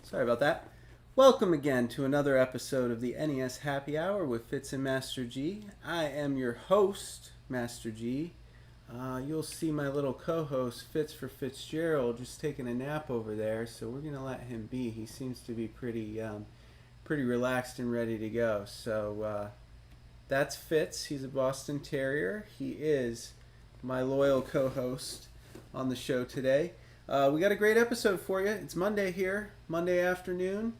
Sorry about that. Welcome again to another episode of the NES Happy Hour with Fitz and Master G. I am your host, Master G. You'll see my little co-host, Fitz for Fitzgerald, just taking a nap over there, so we're going to let him be. He seems to be pretty relaxed and ready to go. So that's Fitz. He's a Boston Terrier. He is my loyal co-host on the show today. We got a great episode for you. It's Monday here, Monday afternoon,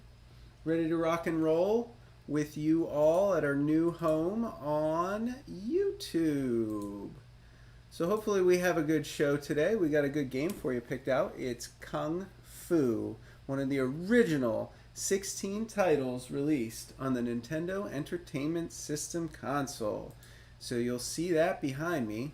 ready to rock and roll with you all at our new home on YouTube. So hopefully we have a good show today. We got a good game for you picked out. It's Kung Fu, one of the original 16 titles released on the Nintendo Entertainment System console. So you'll see that behind me.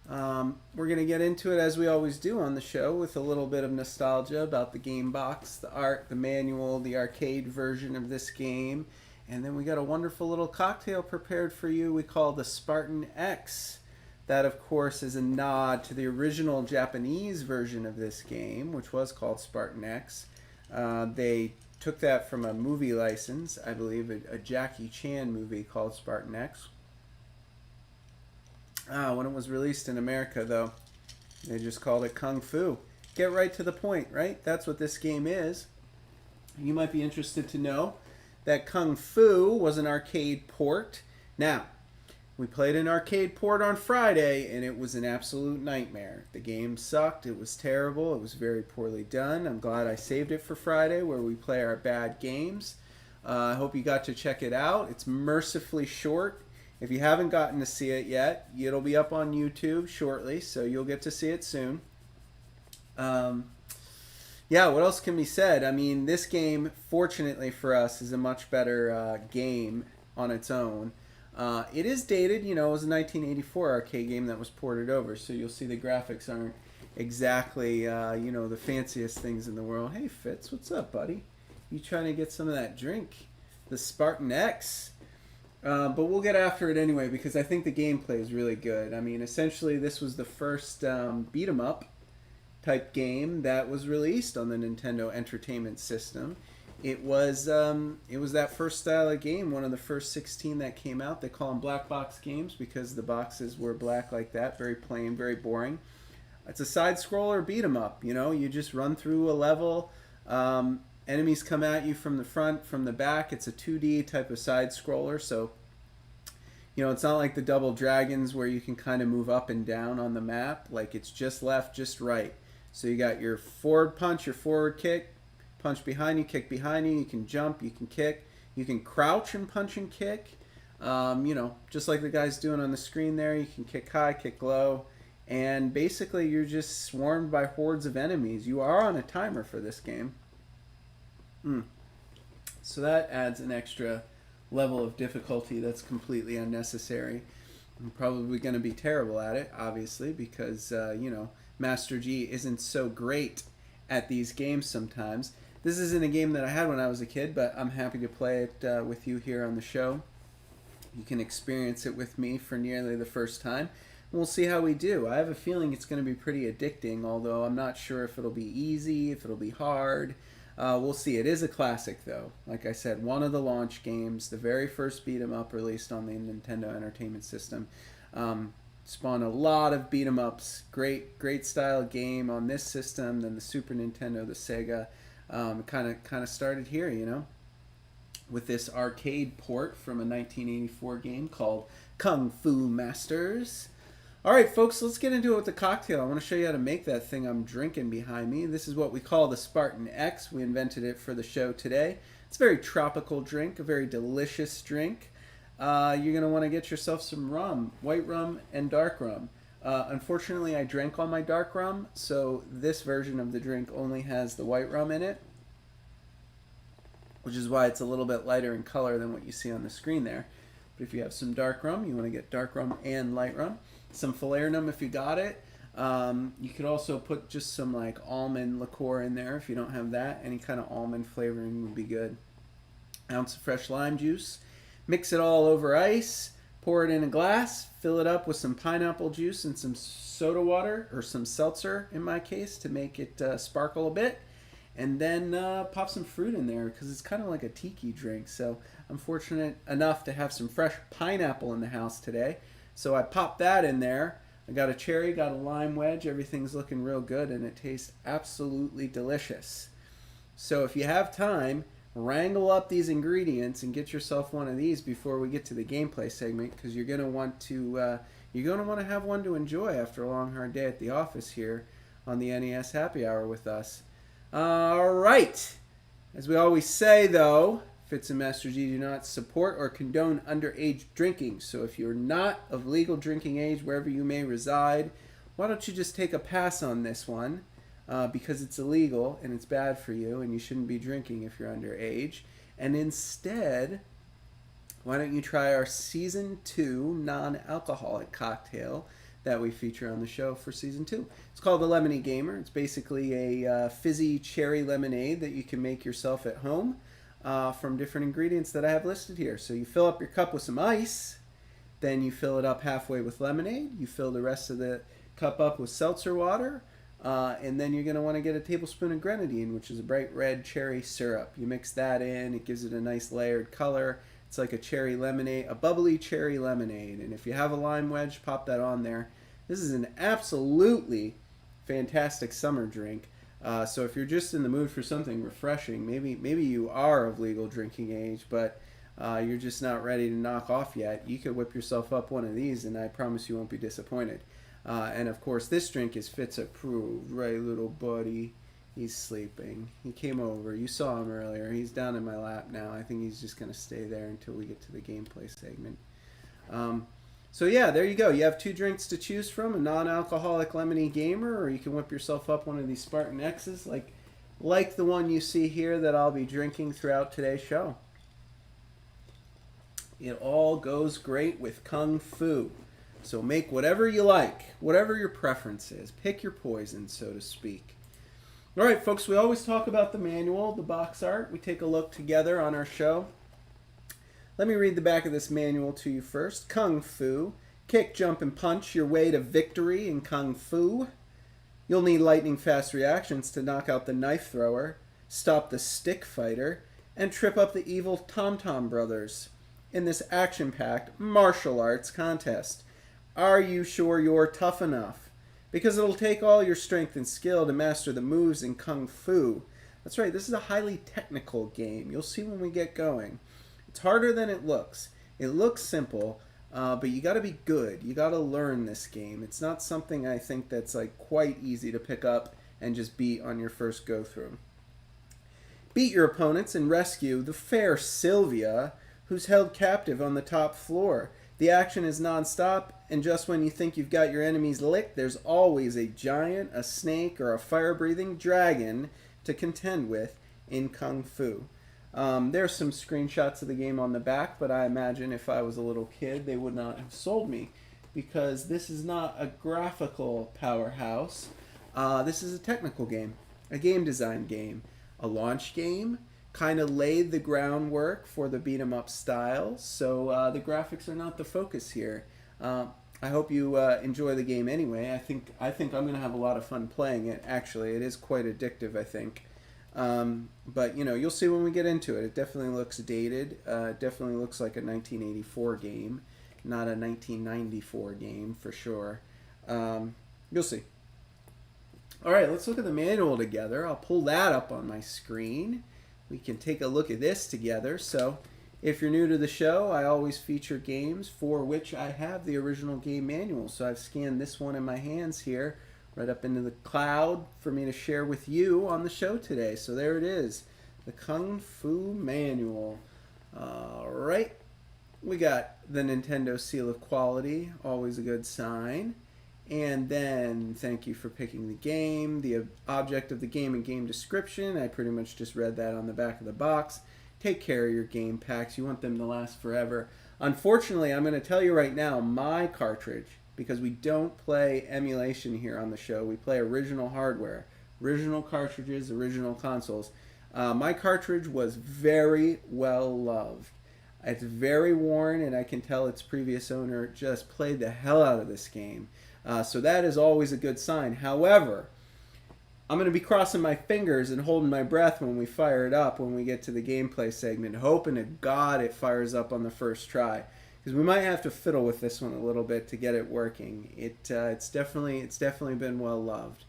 We're going to get into it as we always do on the show with a little bit of nostalgia about the game box, the art, the manual, the arcade version of this game. And then we got a wonderful little cocktail prepared for you we call the Spartan X. That, of course, is a nod to the original Japanese version of this game, which was called Spartan X. They took that from a movie license, I believe, a Jackie Chan movie called Spartan X. When it was released in America, though, they just called it Kung Fu. Get right to the point, right? That's what this game is. You might be interested to know that Kung Fu was an arcade port. Now, we played an arcade port on Friday, and it was an absolute nightmare. The game sucked. It was terrible. It was very poorly done. I'm glad I saved it for Friday, where we play our bad games. I hope you got to check it out. It's mercifully short. If you haven't gotten to see it yet, it'll be up on YouTube shortly, so you'll get to see it soon. Yeah, what else can be said? I mean, this game, fortunately for us, is a much better game on its own. It is dated, it was a 1984 arcade game that was ported over, so you'll see the graphics aren't exactly, the fanciest things in the world. Hey, Fitz, what's up, buddy? You trying to get some of that drink? The Spartan X. But we'll get after it anyway because I think the gameplay is really good. I mean, essentially, this was the first beat 'em up type game that was released on the Nintendo Entertainment System. It was that first style of game, one of the first 16 that came out. They call them black box games because the boxes were black like that, very plain, very boring. It's a side scroller beat 'em up. You just run through a level. Enemies come at you from the front, from the back. It's a 2D type of side scroller, so it's not like the Double Dragons where you can kind of move up and down on the map. Like it's just left, just right. So you got your forward punch, your forward kick, punch behind you, kick behind you. You can jump, you can kick, you can crouch and punch and kick. Just like the guy's doing on the screen there. You can kick high, kick low, and basically you're just swarmed by hordes of enemies. You are on a timer for this game. So that adds an extra level of difficulty that's completely unnecessary. I'm probably going to be terrible at it, obviously, because, Master G isn't so great at these games sometimes. This isn't a game that I had when I was a kid, but I'm happy to play it with you here on the show. You can experience it with me for nearly the first time. We'll see how we do. I have a feeling it's going to be pretty addicting, although I'm not sure if it'll be easy, if it'll be hard. We'll see. It is a classic, though. Like I said, one of the launch games, the very first beat 'em up released on the Nintendo Entertainment System. Spawned a lot of beat 'em ups. Great style game on this system. Then the Super Nintendo, the Sega, kind of started here, with this arcade port from a 1984 game called Kung Fu Masters. All right, folks, let's get into it with the cocktail. I want to show you how to make that thing I'm drinking behind me. This is what we call the Spartan X. We invented it for the show today. It's a very tropical drink, a very delicious drink. You're going to want to get yourself some rum, white rum and dark rum. Unfortunately, I drank all my dark rum, so this version of the drink only has the white rum in it, which is why it's a little bit lighter in color than what you see on the screen there. But if you have some dark rum, you want to get dark rum and light rum. Some falernum if you got it. You could also put just some like almond liqueur in there if you don't have that. Any kind of almond flavoring would be good. Ounce of fresh lime juice. Mix it all over ice. Pour it in a glass. Fill it up with some pineapple juice and some soda water or some seltzer in my case to make it sparkle a bit. and then pop some fruit in there because it's kind of like a tiki drink. So I'm fortunate enough to have some fresh pineapple in the house today. So I popped that in there. I got a cherry, got a lime wedge. Everything's looking real good, and it tastes absolutely delicious. So if you have time, wrangle up these ingredients and get yourself one of these before we get to the gameplay segment, because you're gonna want to have one to enjoy after a long hard day at the office here on the NES Happy Hour with us. All right. As we always say, though, Fitz and Master G do not support or condone underage drinking. So if you're not of legal drinking age, wherever you may reside, why don't you just take a pass on this one? Because it's illegal and it's bad for you and you shouldn't be drinking if you're underage. And instead, why don't you try our Season 2 non-alcoholic cocktail that we feature on the show for Season 2. It's called the Lemony Gamer. It's basically a fizzy cherry lemonade that you can make yourself at home from different ingredients that I have listed here. So you fill up your cup with some ice, then you fill it up halfway with lemonade, you fill the rest of the cup up with seltzer water, and then you're going to want to get a tablespoon of grenadine, which is a bright red cherry syrup. You mix that in, it gives it a nice layered color. It's like a cherry lemonade, a bubbly cherry lemonade. And if you have a lime wedge, pop that on there. This is an absolutely fantastic summer drink. So if you're just in the mood for something refreshing, maybe you are of legal drinking age, but you're just not ready to knock off yet, you could whip yourself up one of these, and I promise you won't be disappointed. And of course, this drink is Fitz approved, right, little buddy? He's sleeping. He came over. You saw him earlier. He's down in my lap now. I think he's just going to stay there until we get to the gameplay segment. So yeah, there you go. You have two drinks to choose from, a non-alcoholic Lemony Gamer, or you can whip yourself up one of these Spartan X's like the one you see here that I'll be drinking throughout today's show. It all goes great with Kung Fu. So make whatever you like, whatever your preference is. Pick your poison, so to speak. All right, folks, we always talk about the manual, the box art. We take a look together on our show. Let me read the back of this manual to you first. Kung Fu. Kick, jump, and punch your way to victory in Kung Fu. You'll need lightning-fast reactions to knock out the knife thrower, stop the stick fighter, and trip up the evil Tom Tom brothers in this action-packed martial arts contest. Are you sure you're tough enough? Because it'll take all your strength and skill to master the moves in Kung Fu. That's right, this is a highly technical game. You'll see when we get going. It's harder than it looks. It looks simple, but you got to be good. You got to learn this game. It's not something I think that's quite easy to pick up and just beat on your first go through. Beat your opponents and rescue the fair Sylvia, who's held captive on the top floor. The action is non-stop, and just when you think you've got your enemies licked, there's always a giant, a snake, or a fire-breathing dragon to contend with in Kung Fu. There's some screenshots of the game on the back, but I imagine if I was a little kid, they would not have sold me, because this is not a graphical powerhouse. This is a technical game, a game design game, a launch game. Kind of laid the groundwork for the beat-em-up style, so the graphics are not the focus here. I hope you enjoy the game anyway. I think I'm going to have a lot of fun playing it. Actually, it is quite addictive, I think. But you'll see when we get into it. It definitely looks dated. It definitely looks like a 1984 game, not a 1994 game for sure. You'll see. All right, let's look at the manual together. I'll pull that up on my screen. We can take a look at this together. So if you're new to the show, I always feature games for which I have the original game manual. So I've scanned this one in my hands here right up into the cloud for me to share with you on the show today. So there it is, the Kung Fu Manual. All right, we got the Nintendo seal of quality, always a good sign. And then, thank you for picking the game, the object of the game and game description. I pretty much just read that on the back of the box. Take care of your game packs. You want them to last forever. Unfortunately, I'm going to tell you right now, my cartridge, because we don't play emulation here on the show. We play original hardware, original cartridges, original consoles. My cartridge was very well loved. It's very worn, and I can tell its previous owner just played the hell out of this game. So that is always a good sign. However, I'm going to be crossing my fingers and holding my breath when we fire it up when we get to the gameplay segment, hoping to God it fires up on the first try. Because we might have to fiddle with this one a little bit to get it working. It's definitely been well loved.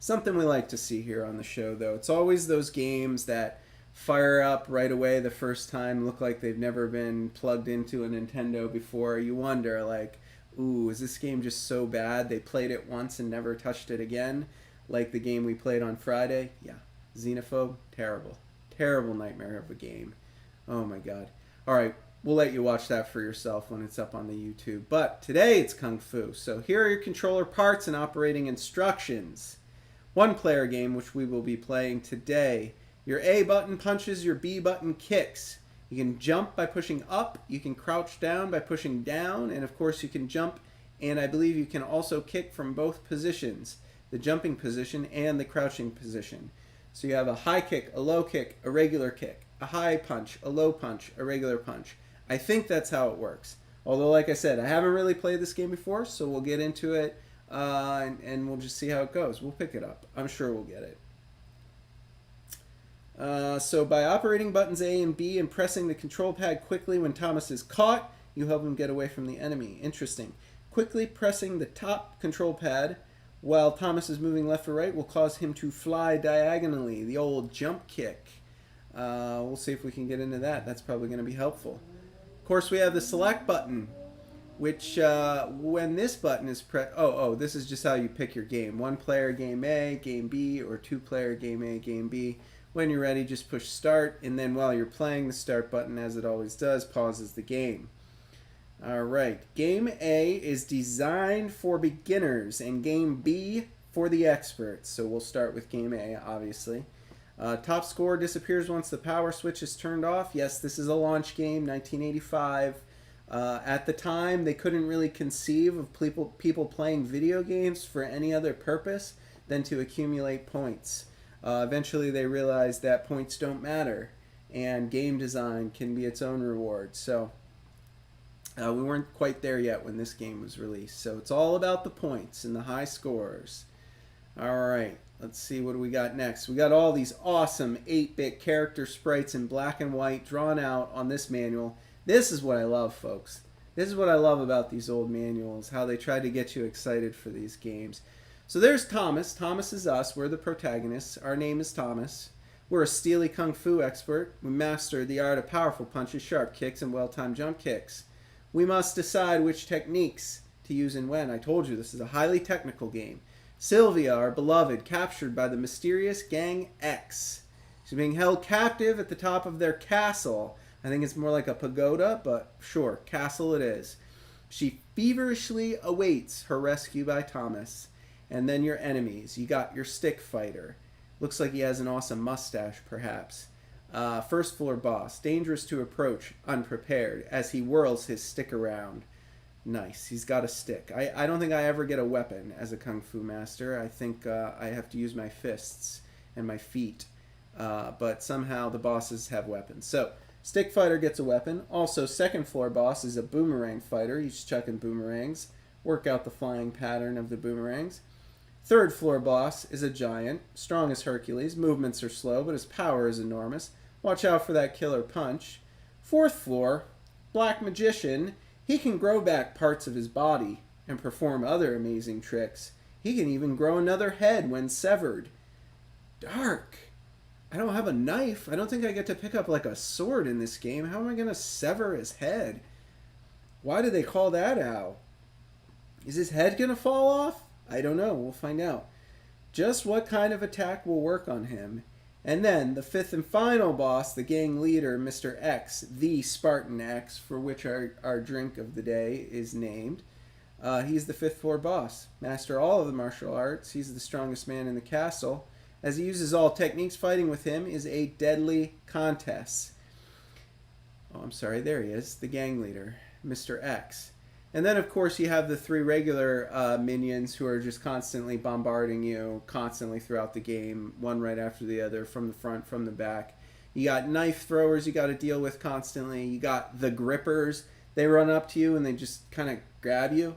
Something we like to see here on the show, though. It's always those games that fire up right away the first time, look like they've never been plugged into a Nintendo before. You wonder, like, ooh, is this game just so bad they played it once and never touched it again? Like the game we played on Friday? Yeah. Xenophobe? Terrible. Terrible nightmare of a game. Oh my god. Alright, we'll let you watch that for yourself when it's up on the YouTube. But today it's Kung Fu. So here are your controller parts and operating instructions. One player game which we will be playing today. Your A button punches, your B button kicks. You can jump by pushing up, you can crouch down by pushing down, and of course you can jump, and I believe you can also kick from both positions, the jumping position and the crouching position. So you have a high kick, a low kick, a regular kick, a high punch, a low punch, a regular punch. I think that's how it works. Although, like I said, I haven't really played this game before, so we'll get into it, and we'll just see how it goes. We'll pick it up. I'm sure we'll get it. So by operating buttons A and B and pressing the control pad quickly when Thomas is caught, you help him get away from the enemy. Interesting. Quickly pressing the top control pad while Thomas is moving left or right will cause him to fly diagonally. The old jump kick. We'll see if we can get into that. That's probably going to be helpful. Of course, we have the select button, which when this button is pressed... this is just how you pick your game. One player, game A, game B, or two player, game A, game B. When you're ready, just push start, and then while you're playing, the start button, as it always does, pauses the game. Alright, game A is designed for beginners, and game B for the experts. So we'll start with game A, obviously. Top score disappears once the power switch is turned off. Yes, this is a launch game, 1985. At the time, they couldn't really conceive of people playing video games for any other purpose than to accumulate points. Eventually they realized that points don't matter and game design can be its own reward. So we weren't quite there yet when this game was released. So it's all about the points and the high scores. Alright, let's see what do we got next. We got all these awesome 8-bit character sprites in black and white drawn out on this manual. This is what I love, folks. This is what I love about these old manuals, how they try to get you excited for these games. So there's Thomas. Thomas is us. We're the protagonists. Our name is Thomas. We're a steely kung fu expert. We master the art of powerful punches, sharp kicks, and well-timed jump kicks. We must decide which techniques to use and when. I told you this is a highly technical game. Sylvia, our beloved, captured by the mysterious Gang X. She's being held captive at the top of their castle. I think it's more like a pagoda, but sure, castle it is. She feverishly awaits her rescue by Thomas. And then your enemies. You got your stick fighter. Looks like he has an awesome mustache, perhaps. First floor boss. Dangerous to approach, unprepared, as he whirls his stick around. Nice. He's got a stick. I don't think I ever get a weapon as a kung fu master. I think I have to use my fists and my feet. But somehow the bosses have weapons. So, stick fighter gets a weapon. Also, second floor boss is a boomerang fighter. He's chucking boomerangs. Work out the flying pattern of the boomerangs. Third floor boss is a giant, strong as Hercules. Movements are slow, but his power is enormous. Watch out for that killer punch. Fourth floor, black magician. He can grow back parts of his body and perform other amazing tricks. He can even grow another head when severed. Dark. I don't have a knife. I don't think I get to pick up like a sword in this game. How am I going to sever his head? Why do they call that out? Is his head going to fall off? I don't know. We'll find out. Just what kind of attack will work on him. And then the fifth and final boss, the gang leader, Mr. X, the Spartan X, for which our drink of the day is named. He's the fifth floor boss. Master all of the martial arts. He's the strongest man in the castle. As he uses all techniques, fighting with him is a deadly contest. Oh, I'm sorry. There he is. The gang leader, Mr. X. And then, of course, you have the three regular minions who are just constantly bombarding you, constantly throughout the game, one right after the other, from the front, from the back. You got knife throwers you got to deal with constantly. You got the grippers. They run up to you and they just kind of grab you.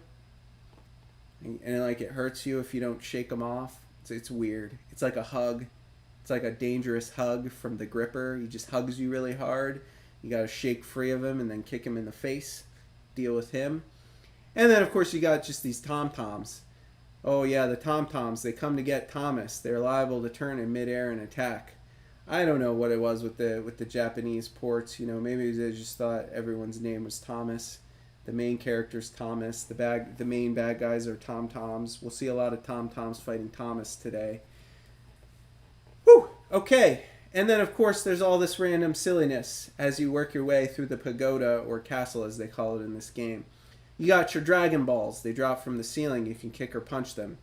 and like it hurts you if you don't shake them off. It's weird. It's like a hug. It's like a dangerous hug from the gripper. He just hugs you really hard. You got to shake free of him and then kick him in the face. Deal with him. And then, of course, you got just these tom-toms. Oh, yeah, the tom-toms. They come to get Thomas. They're liable to turn in midair and attack. I don't know what it was with the Japanese ports. You know, maybe they just thought everyone's name was Thomas. The main character's Thomas. The main bad guys are tom-toms. We'll see a lot of tom-toms fighting Thomas today. Whew! Okay. And then, of course, there's all this random silliness as you work your way through the pagoda, or castle as they call it in this game. You got your Dragon Balls. They drop from the ceiling. You can kick or punch them.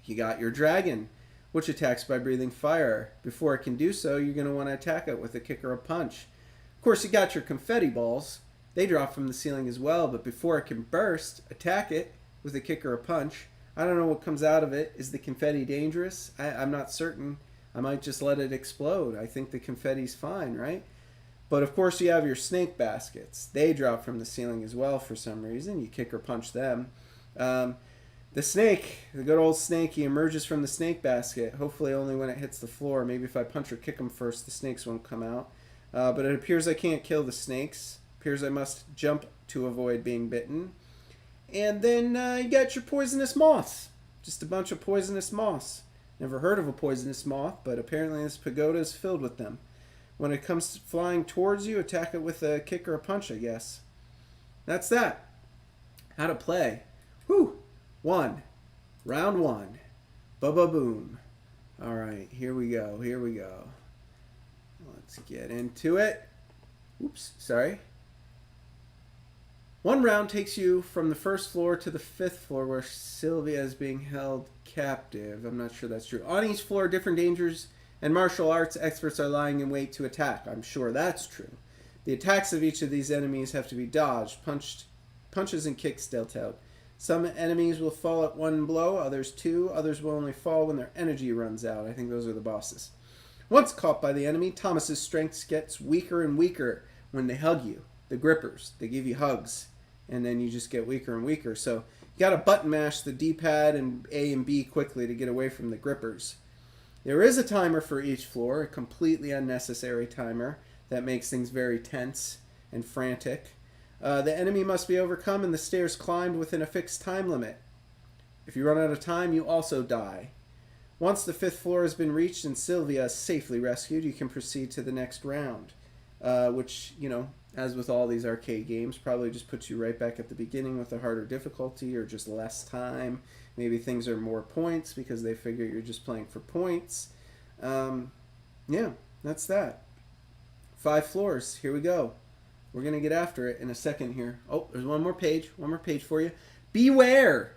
You got your dragon, which attacks by breathing fire. Before it can do so, you're going to want to attack it with a kick or a punch. Of course, you got your confetti balls. They drop from the ceiling as well, but before it can burst, attack it with a kick or a punch. I don't know what comes out of it. Is the confetti dangerous? I'm not certain. I might just let it explode. I think the confetti's fine, right? But of course you have your snake baskets. They drop from the ceiling as well for some reason. You kick or punch them. The snake, the good old snake, he emerges from the snake basket. Hopefully only when it hits the floor. Maybe if I punch or kick him first, the snakes won't come out. But it appears I can't kill the snakes. Appears I must jump to avoid being bitten. And then you got your poisonous moths. Just a bunch of poisonous moths. Never heard of a poisonous moth, but apparently this pagoda is filled with them. When it comes flying towards you, attack it with a kick or a punch, I guess. That's that. How to play. Whew. Round one. Ba-ba-boom. All right, here we go. Let's get into it. Oops, sorry. One round takes you from the first floor to the 5th floor where Sylvia is being held captive. I'm not sure that's true. On each floor, different dangers and martial arts experts are lying in wait to attack. I'm sure that's true. The attacks of each of these enemies have to be dodged, punches and kicks dealt out. Some enemies will fall at one blow, others two. Others will only fall when their energy runs out. I think those are the bosses. Once caught by the enemy, Thomas's strength gets weaker and weaker when they hug you. The grippers, they give you hugs, and then you just get weaker and weaker. So you got to button mash the D-pad and A and B quickly to get away from the grippers. There is a timer for each floor, a completely unnecessary timer that makes things very tense and frantic. The enemy must be overcome and the stairs climbed within a fixed time limit. If you run out of time, you also die. Once the 5th floor has been reached and Sylvia is safely rescued, you can proceed to the next round, which, you know, as with all these arcade games, probably just puts you right back at the beginning with a harder difficulty or just less time. Maybe things are more points because they figure you're just playing for points. Yeah, that's that. 5 floors. Here we go. We're going to get after it in a second here. Oh, there's one more page for you. Beware!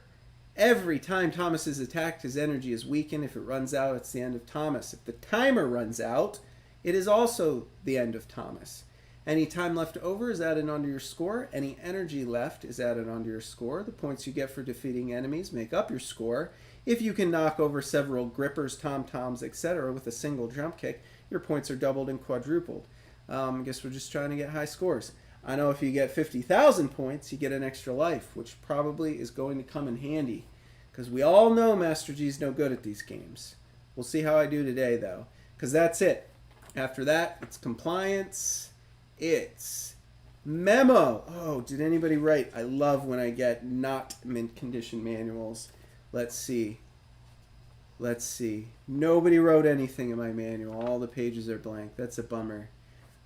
Every time Thomas is attacked, his energy is weakened. If it runs out, it's the end of Thomas. If the timer runs out, it is also the end of Thomas. Any time left over is added onto your score. Any energy left is added onto your score. The points you get for defeating enemies make up your score. If you can knock over several grippers, tom-toms, etc. with a single jump kick, your points are doubled and quadrupled. I guess we're just trying to get high scores. I know if you get 50,000 points, you get an extra life, which probably is going to come in handy. Because we all know Master G's no good at these games. We'll see how I do today, though. Because that's it. After that, it's compliance. It's memo. Oh, did anybody write? I love when I get not mint condition manuals. Let's see. Nobody wrote anything in my manual. All the pages are blank. That's a bummer.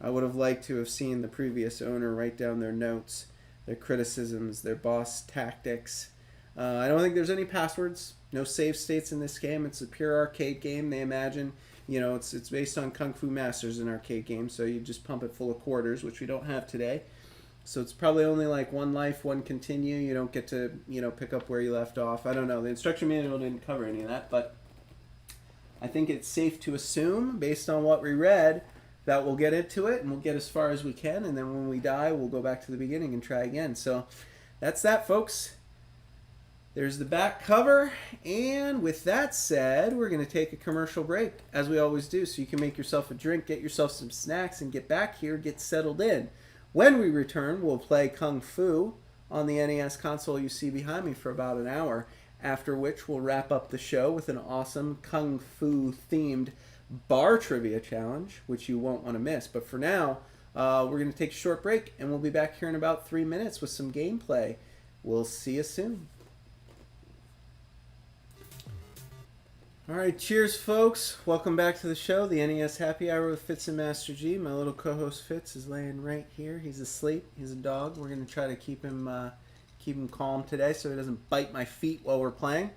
I would have liked to have seen the previous owner write down their notes, their criticisms, their boss tactics. I don't think there's any passwords. No save states in this game. It's a pure arcade game. They imagine, you know, it's based on Kung Fu Masters, an arcade game, so you just pump it full of quarters, which we don't have today. So it's probably only like one life, one continue. You don't get to, you know, pick up where you left off. I don't know. The instruction manual didn't cover any of that, but I think it's safe to assume, based on what we read, that we'll get into it and we'll get as far as we can, and then when we die, we'll go back to the beginning and try again. So that's that, folks. There's the back cover, and with that said, we're going to take a commercial break, as we always do, so you can make yourself a drink, get yourself some snacks, and get back here, get settled in. When we return, we'll play Kung Fu on the NES console you see behind me for about an hour, after which we'll wrap up the show with an awesome Kung Fu themed bar trivia challenge, which you won't want to miss. But for now, we're going to take a short break, and we'll be back here in about 3 minutes with some gameplay. We'll see you soon. All right, cheers, folks. Welcome back to the show, the NES Happy Hour with Fitz and Master G. My little co-host Fitz is laying right here. He's asleep. He's a dog. We're going to try to keep him calm today so he doesn't bite my feet while we're playing.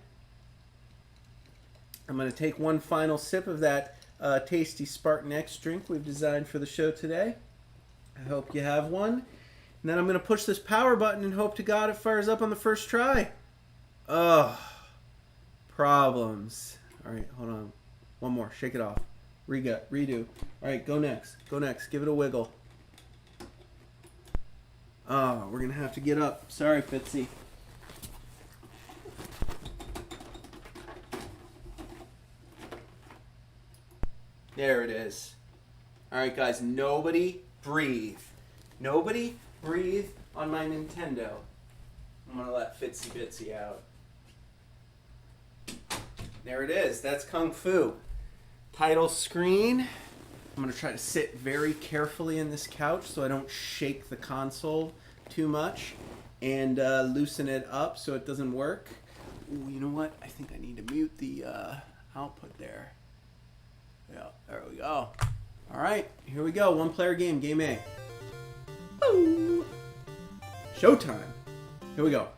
I'm going to take one final sip of that tasty Spartan X drink we've designed for the show today. I hope you have one. And then I'm going to push this power button and hope to God it fires up on the first try. Ugh. Problems. All right, hold on. One more. Shake it off. Redo. All right, go next. Go next. Give it a wiggle. Oh, we're going to have to get up. Sorry, Fitzy. There it is. All right, guys, nobody breathe. Nobody breathe on my Nintendo. I'm going to let Fitzy Bitsy out. There it is. That's Kung Fu. Title screen. I'm going to try to sit very carefully in this couch so I don't shake the console too much and loosen it up so it doesn't work. Ooh, you know what? I think I need to mute the output there. Yeah, there we go. All right, here we go. One player game, game A. Woo! Showtime. Here we go.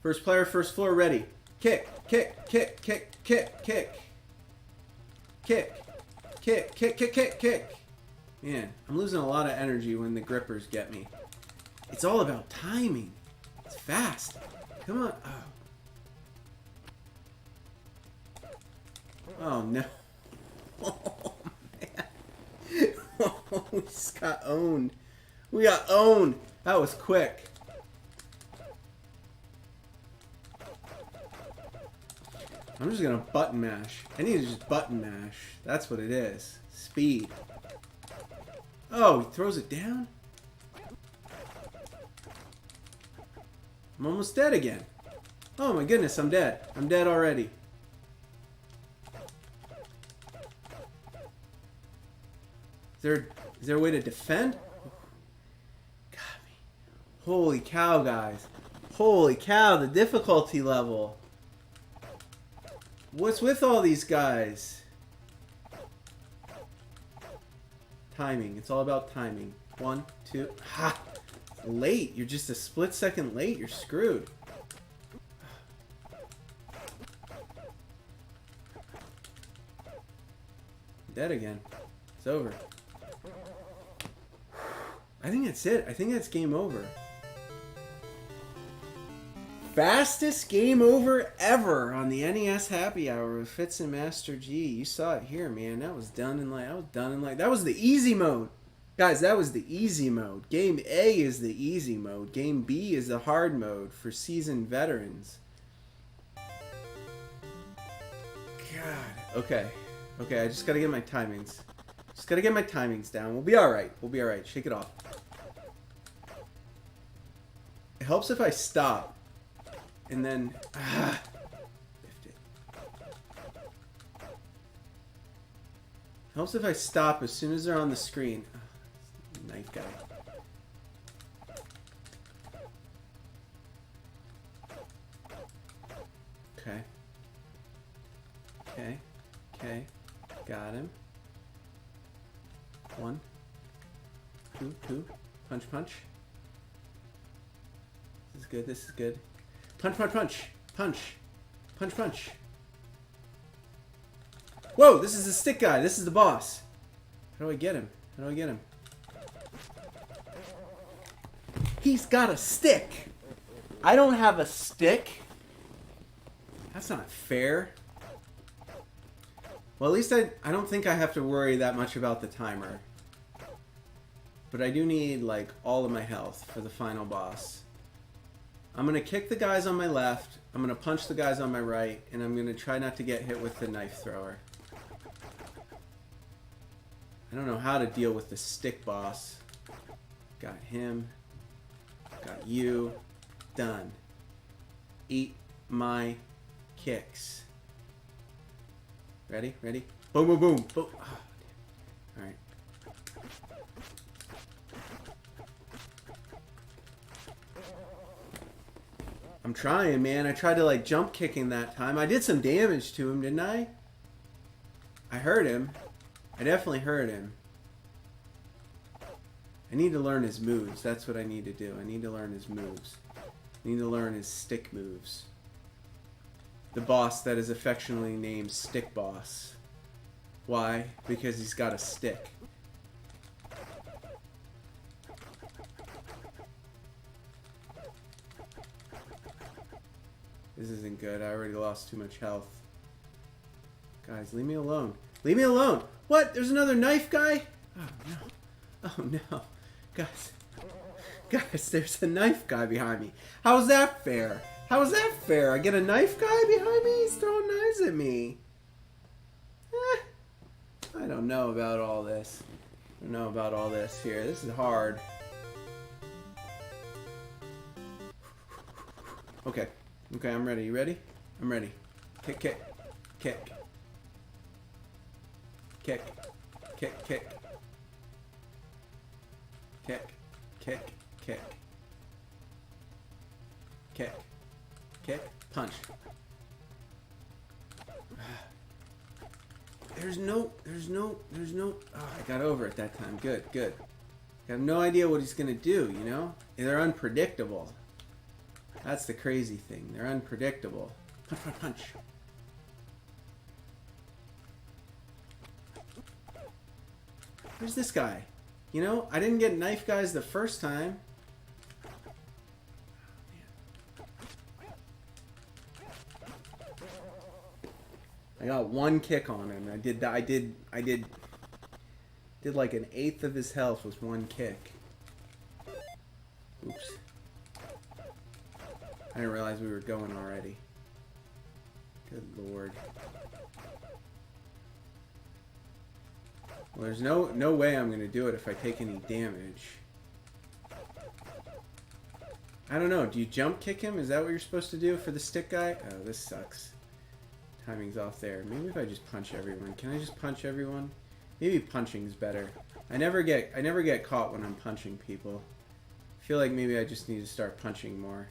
First player, first floor, ready. Kick, kick, kick, kick, kick, kick. Kick, kick, kick, kick, kick, kick. Man, I'm losing a lot of energy when the grippers get me. It's all about timing. It's fast. Come on. Oh no. Oh, man. Oh, we just got owned. We got owned. That was quick. I'm just going to button mash. I need to just button mash. That's what it is. Speed. Oh, he throws it down? I'm almost dead again. Oh my goodness, I'm dead. I'm dead already. Is there a way to defend? Got me. Holy cow, guys. Holy cow, the difficulty level. What's with all these guys? Timing. It's all about timing. 1, 2. Ha! Late. You're just a split second late. You're screwed. Dead again. It's over. I think that's it. I think that's game over. Fastest game over ever on the NES Happy Hour with Fitz and Master G. You saw it here, man. That was done in that was the easy mode. Guys, that was the easy mode. Game A is the easy mode. Game B is the hard mode for seasoned veterans. God. Okay. Okay, I just gotta get my timings. Just gotta get my timings down. We'll be alright. We'll be alright. Shake it off. It helps if I stop. And then... biffed it. Helps if I stop as soon as they're on the screen. Knife guy. Okay. Okay. Okay. Got him. 1, 2, 2. Punch, punch. This is good. This is good. Punch, punch, punch. Punch. Punch, punch. Whoa, this is the stick guy. This is the boss. How do I get him? How do I get him? He's got a stick. I don't have a stick. That's not fair. Well, at least I don't think I have to worry that much about the timer. But I do need, like, all of my health for the final boss. I'm going to kick the guys on my left, I'm going to punch the guys on my right, and I'm going to try not to get hit with the knife thrower. I don't know how to deal with the stick boss. Got him. Got you. Done. eat my kicks. Ready? Ready? Boom, boom, boom. Boom. Oh, alright. I'm trying, man. I tried to, like, jump kicking that time. I did some damage to him, didn't I? I hurt him. I definitely hurt him. I need to learn his moves. That's what I need to do. I need to learn his moves. I need to learn his stick moves. The boss that is affectionately named Stick Boss. Why? Because he's got a stick. This isn't good. I already lost too much health. Guys, leave me alone. Leave me alone! What? There's another knife guy? Oh, no. Oh, no. Guys. Guys, there's a knife guy behind me. How's that fair? How is that fair? I get a knife guy behind me? He's throwing knives at me. I don't know about all this. I don't know about all this here. This is hard. Okay. Okay, I'm ready. You ready? I'm ready. Kick, kick. Kick. Kick. Kick, kick. Kick. Kick. Kick. Kick. Kick. Punch. There's no, oh, I got over it that time. Good, good. I have no idea what he's gonna do, you know? They're unpredictable. That's the crazy thing. They're unpredictable. Punch, punch, punch. Where's this guy? You know, I didn't get knife guys the first time. I got one kick on him. I did like an eighth of his health with one kick. Oops. I didn't realize we were going already. Good lord. Well, there's no way I'm gonna do it if I take any damage. I don't know. Do you jump kick him? Is that what you're supposed to do for the stick guy? Oh, this sucks. Timing's off there. Maybe if I just punch everyone. Can I just punch everyone? Maybe punching's better. I never get caught when I'm punching people. I feel like maybe I just need to start punching more.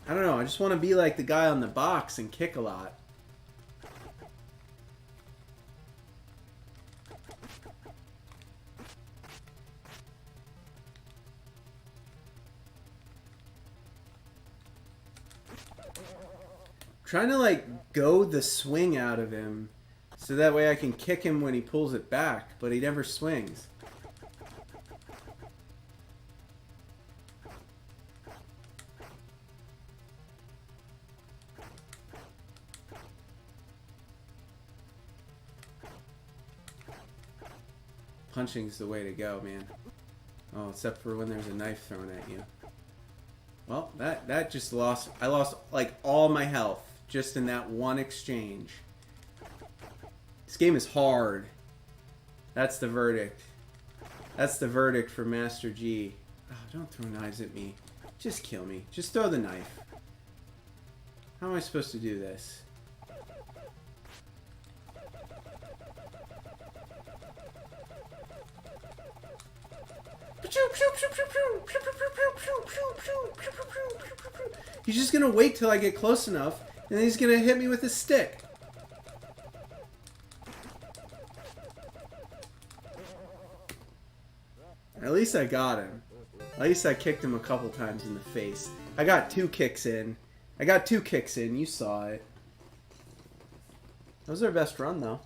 I don't know. I just want to be like the guy on the box and kick a lot. Trying to like go the swing out of him so that way I can kick him when he pulls it back, but he never swings. Punching's the way to go, man. Oh, except for when there's a knife thrown at you. Well, that just lost. I lost like all my health just in that one exchange. This game is hard. That's the verdict. That's the verdict for Master G. Oh, don't throw knives at me. Just kill me. Just throw the knife. How am I supposed to do this? He's just gonna wait till I get close enough, and then he's gonna hit me with his stick. At least I got him. At least I kicked him a couple times in the face. I got 2 kicks in. I got 2 kicks in. You saw it. That was our best run, though.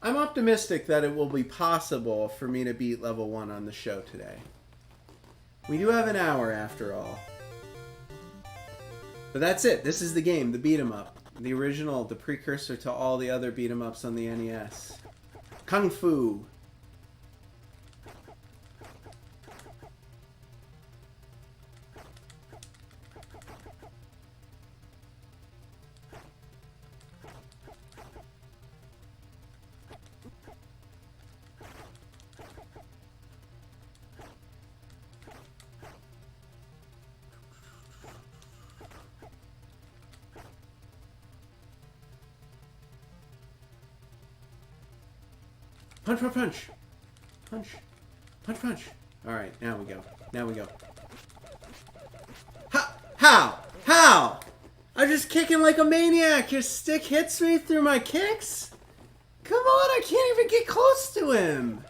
I'm optimistic that it will be possible for me to beat level 1 on the show today. We do have an hour after all. But that's it. This is the game, the beat 'em up. The original, the precursor to all the other beat 'em ups on the NES. Kung Fu. Punch, punch, punch. Punch. Punch, punch. Alright, now we go. Now we go. How? How? I'm just kicking like a maniac. Your stick hits me through my kicks? Come on, I can't even get close to him.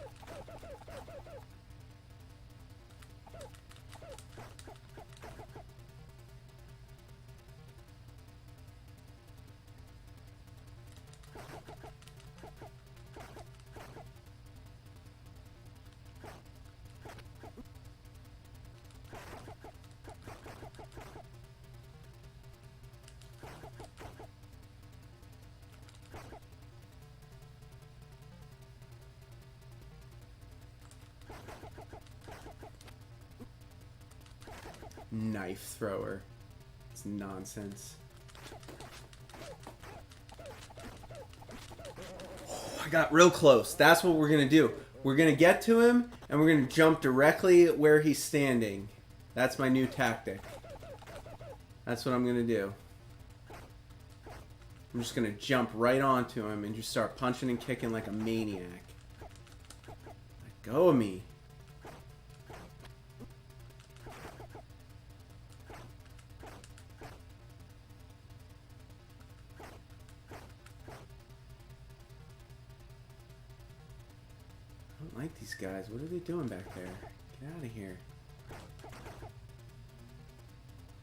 Knife thrower. It's nonsense. Oh, I got real close. That's what we're gonna do. We're gonna get to him and we're gonna jump directly where he's standing. That's my new tactic. That's what I'm gonna do. I'm just gonna jump right onto him and just start punching and kicking like a maniac. Let go of me. I don't like these guys. What are they doing back there? Get out of here.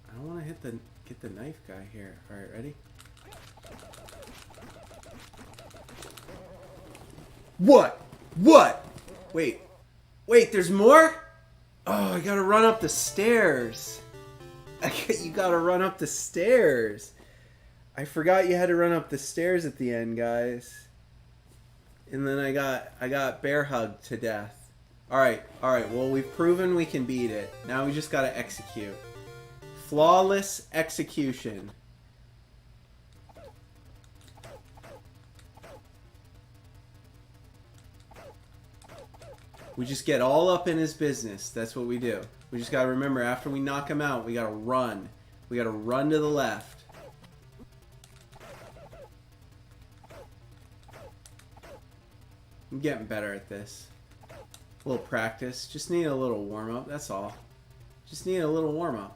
I don't want to get the knife guy here. Alright, ready? What? What? Wait. Wait, there's more? Oh, I gotta run up the stairs. You gotta run up the stairs. I forgot you had to run up the stairs at the end, guys. And then I got bear hugged to death. Alright, well we've proven we can beat it. Now we just gotta execute. Flawless execution. We just get all up in his business. That's what we do. We just gotta remember, after we knock him out, we gotta run. We gotta run to the left. I'm getting better at this. A little practice. Just need a little warm-up, that's all. Just need a little warm-up.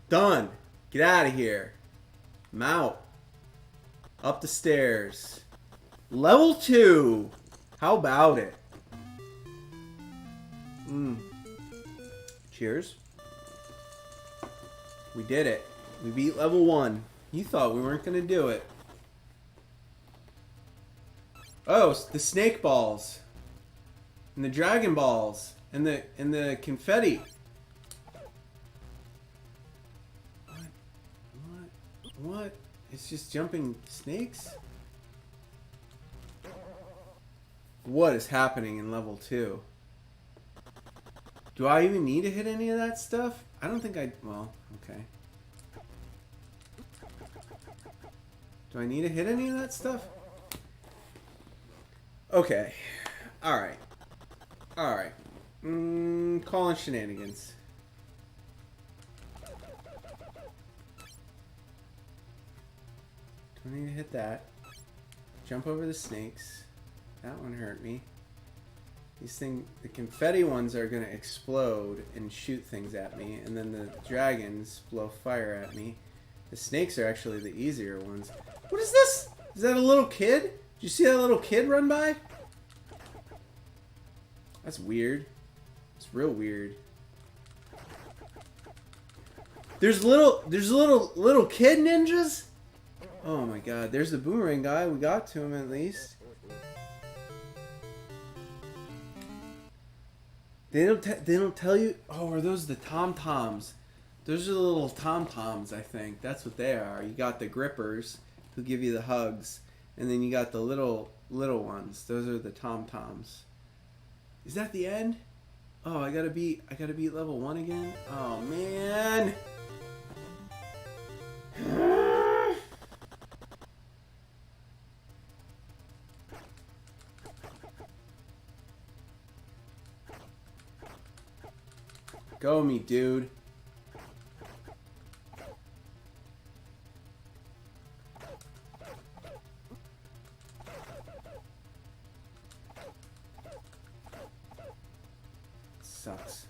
Done. Get out of here. I'm out. Up the stairs. Level 2. How about it? Cheers. We did it. We beat level 1. You thought we weren't going to do it. Oh, the snake balls. And the dragon balls. And the confetti. What? It's just jumping snakes? What is happening in level 2? Do I even need to hit any of that stuff? I don't think I... Well, okay. Do I need to hit any of that stuff? Okay. Alright. Alright. Calling shenanigans. Do I need to hit that? Jump over the snakes. That one hurt me. These things, the confetti ones are gonna explode and shoot things at me, and then the dragons blow fire at me. The snakes are actually the easier ones. What is this? Is that a little kid? Did you see that little kid run by? That's weird. It's real weird. There's little kid ninjas? Oh my god, there's the boomerang guy. We got to him at least. They don't tell you. Oh, are those the tom-toms? Those are the little tom-toms, I think. That's what they are. You got the grippers who give you the hugs, and then you got the little ones. Those are the tom-toms. Is that the end? Oh, I gotta beat level 1 again? Oh man. Go me, dude. Sucks.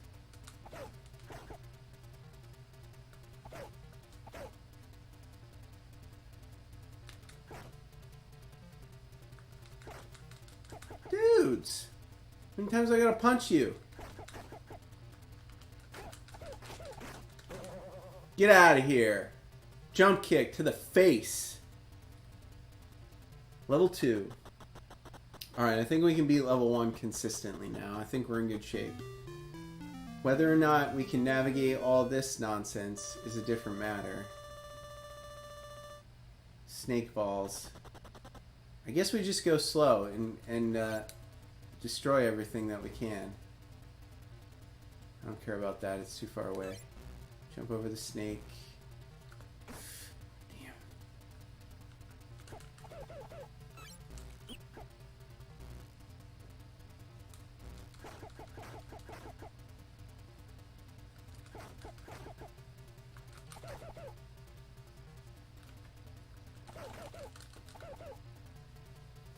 Dudes! How many times I gotta punch you? Get out of here. Jump kick to the face. Level 2. Alright, I think we can beat level 1 consistently now. I think we're in good shape. Whether or not we can navigate all this nonsense is a different matter. Snake balls. I guess we just go slow and destroy everything that we can. I don't care about that. It's too far away. Jump over the snake. Damn.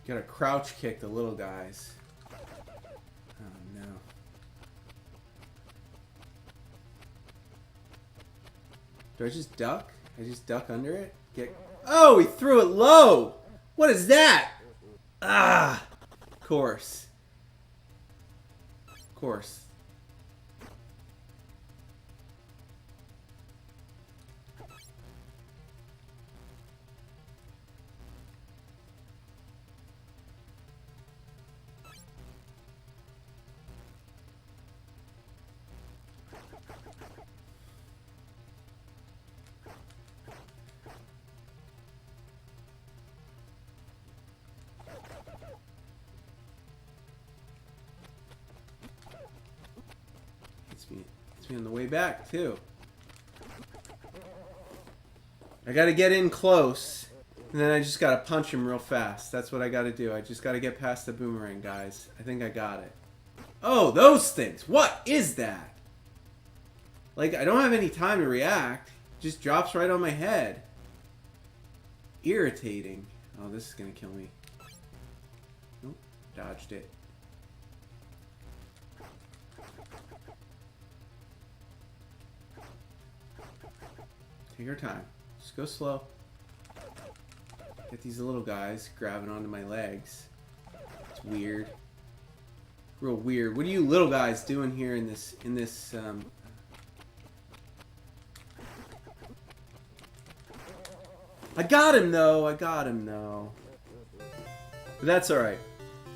Gotta crouch kick the little guys. Oh no. Do I just duck? I just duck under it? Get. Oh, he threw it low! What is that? Ah! Of course. Of course. It's me on the way back, too. I gotta get in close, and then I just gotta punch him real fast. That's what I gotta do. I just gotta get past the boomerang, guys. I think I got it. Oh, those things! What is that? Like, I don't have any time to react. It just drops right on my head. Irritating. Oh, this is gonna kill me. Nope, dodged it. Take your time. Just go slow. Get these little guys grabbing onto my legs. It's weird. Real weird. What are you little guys doing here in this I got him though. I got him though. But that's alright.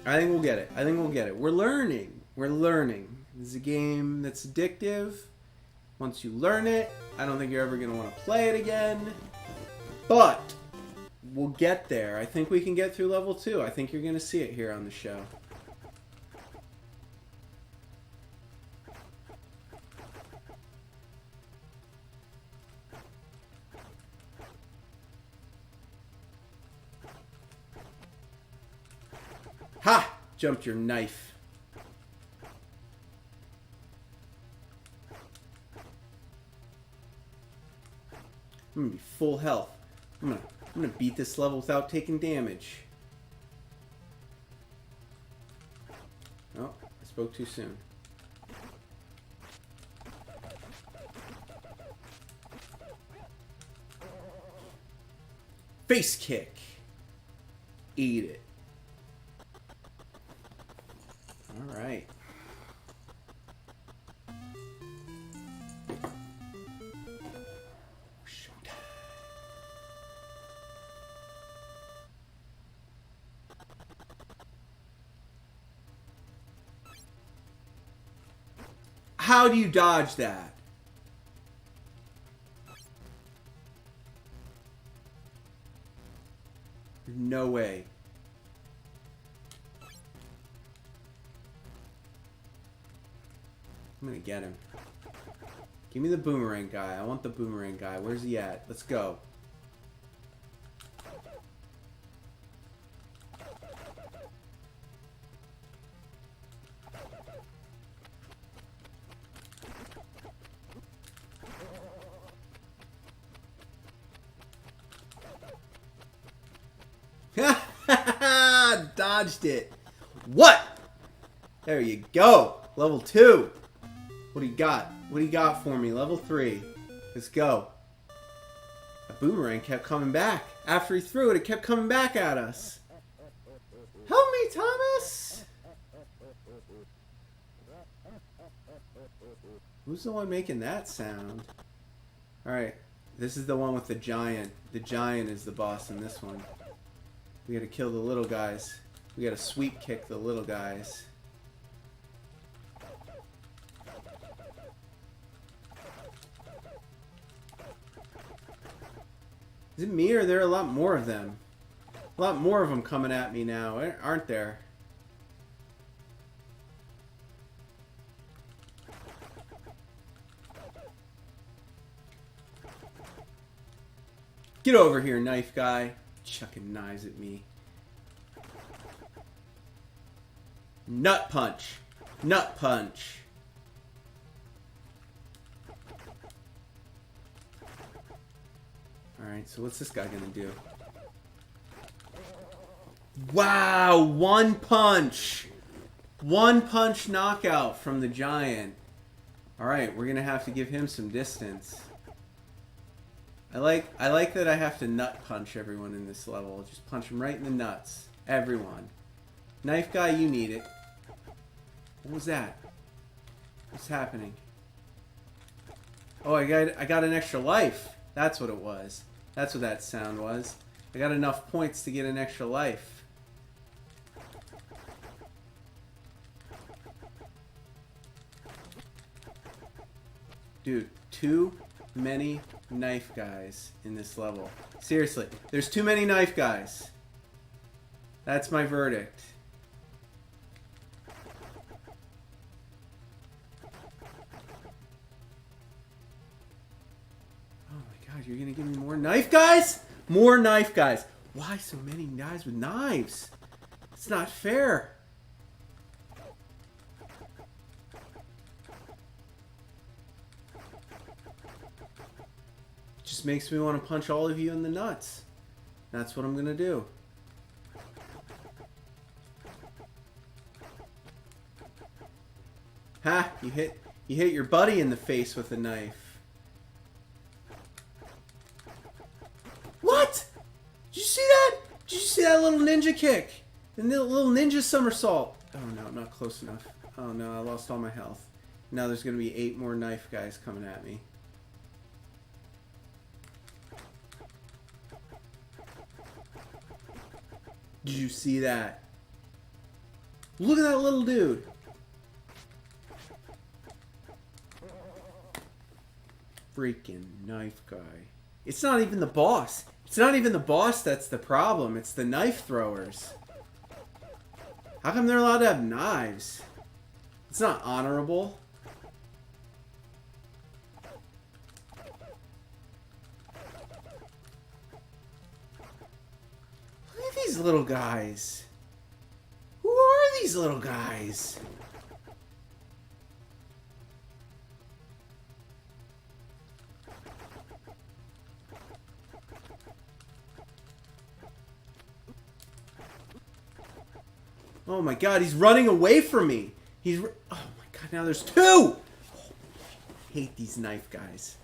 I think we'll get it. I think we'll get it. We're learning. We're learning. This is a game that's addictive. Once you learn it, I don't think you're ever going to want to play it again. But we'll get there. I think we can get through level 2. I think you're going to see it here on the show. Ha! Jumped your knife. I'm gonna be full health. I'm gonna beat this level without taking damage. Oh, I spoke too soon. Face kick. Eat it. All right. How do you dodge that? No way. I'm gonna get him. Give me the boomerang guy. I want the boomerang guy. Where's he at? Let's go. dodged it. What? There you go. Level 2. What do you got? What do you got for me? Level 3. Let's go. A boomerang kept coming back. After he threw it, it kept coming back at us. Help me, Thomas! Who's the one making that sound? Alright, this is the one with the giant. The giant is the boss in this one. We gotta kill the little guys. We gotta sweep kick the little guys. Is it me or are there a lot more of them? A lot more of them coming at me now, aren't there? Get over here, knife guy. Chucking knives at me. Nut punch. Nut punch. Alright, so what's this guy gonna do? Wow, one punch! One punch knockout from the giant. Alright, we're gonna have to give him some distance. I like that I have to nut punch everyone in this level. Just punch them right in the nuts. Everyone. Knife guy, you need it. What was that? What's happening? Oh, I got an extra life. That's what it was. That's what that sound was. I got enough points to get an extra life. Dude, too many knife guys in this level. Seriously, there's too many knife guys. That's my verdict. You're gonna give me more knife guys? More knife guys. Why so many guys with knives? It's not fair. Just makes me want to punch all of you in the nuts. That's what I'm gonna do. Ha! You hit your buddy in the face with a knife. What? Did you see that? Did you see that little ninja kick? The little ninja somersault. Oh no, I'm not close enough. Oh no, I lost all my health. Now there's gonna be 8 more knife guys coming at me. Did you see that? Look at that little dude. Freaking knife guy. It's not even the boss. It's not even the boss that's the problem. It's the knife throwers. How come they're allowed to have knives? It's not honorable. Look at these little guys. Who are these little guys? Oh my god, he's running away from me. Oh my god, now there's 2! Oh, I hate these knife guys.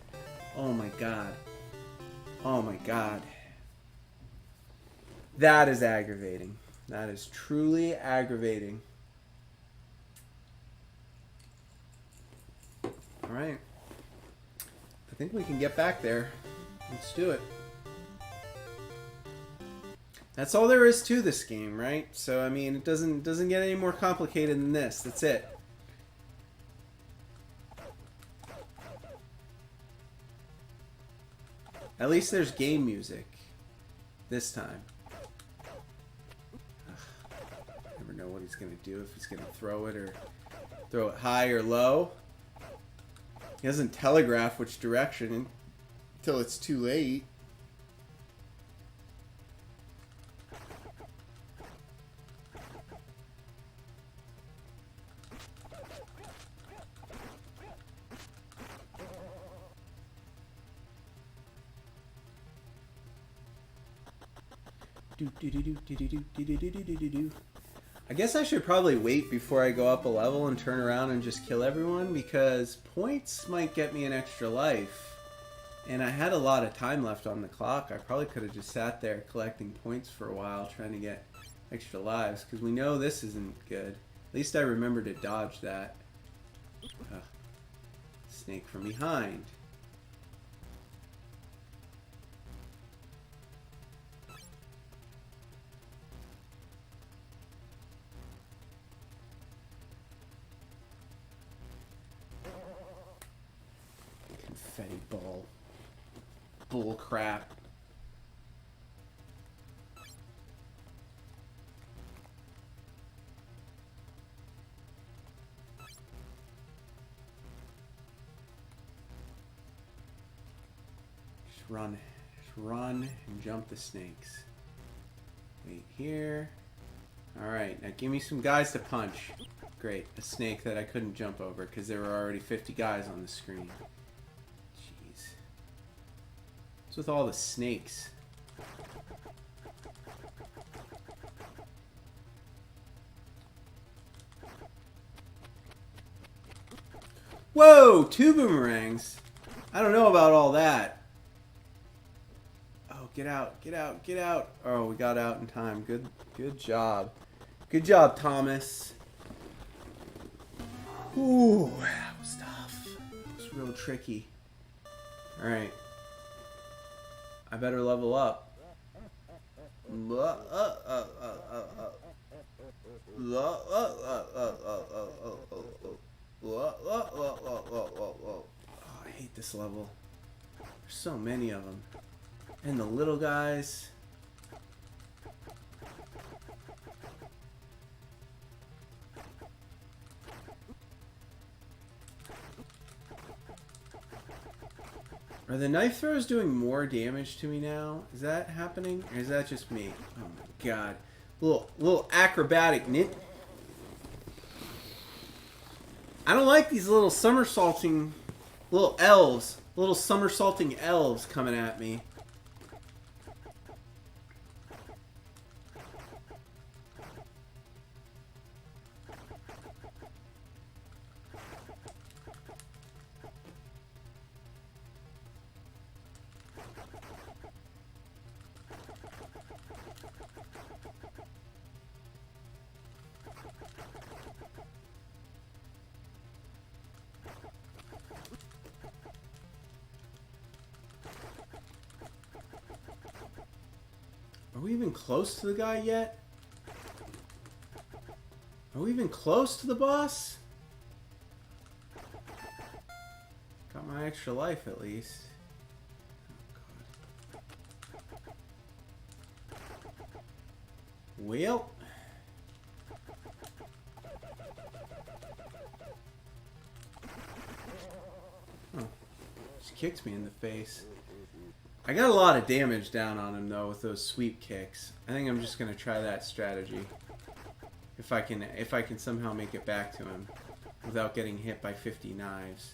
Oh my god. Oh my god. That is aggravating. That is truly aggravating. Alright. I think we can get back there. Let's do it. That's all there is to this game, right? So I mean, it doesn't get any more complicated than this. That's it. At least there's game music this time. Never know what he's gonna do, if he's gonna throw it or throw it high or low. He doesn't telegraph which direction until it's too late. Do do do do do do do do do do do do. I guess I should probably wait before I go up a level and turn around and just kill everyone, because points might get me an extra life. And I had a lot of time left on the clock. I probably could have just sat there collecting points for a while trying to get extra lives, because we know this isn't good. At least I remember to dodge that. Snake from behind. Confetti ball. Bull crap. Just run and jump the snakes. Wait here. Alright, now give me some guys to punch. Great, a snake that I couldn't jump over because there were already 50 guys on the screen. Jeez. What's with all the snakes? Whoa! 2 boomerangs! I don't know about all that. Oh, get out, get out, get out. Oh, we got out in time. Good job. Good job, Thomas. Ooh, that was tough. It was real tricky. Alright. I better level up. Oh, I hate this level. There's so many of them. And the little guys. Are the knife throws doing more damage to me now? Is that happening? Or is that just me? Oh my god. Little acrobatic nit. I don't like these little somersaulting little elves. Little somersaulting elves coming at me. Are we even close to the guy yet? Are we even close to the boss? Got my extra life at least. Oh, God. Well. Oh. She kicked me in the face. I got a lot of damage down on him though with those sweep kicks. I think I'm just gonna try that strategy. If I can somehow make it back to him without getting hit by 50 knives.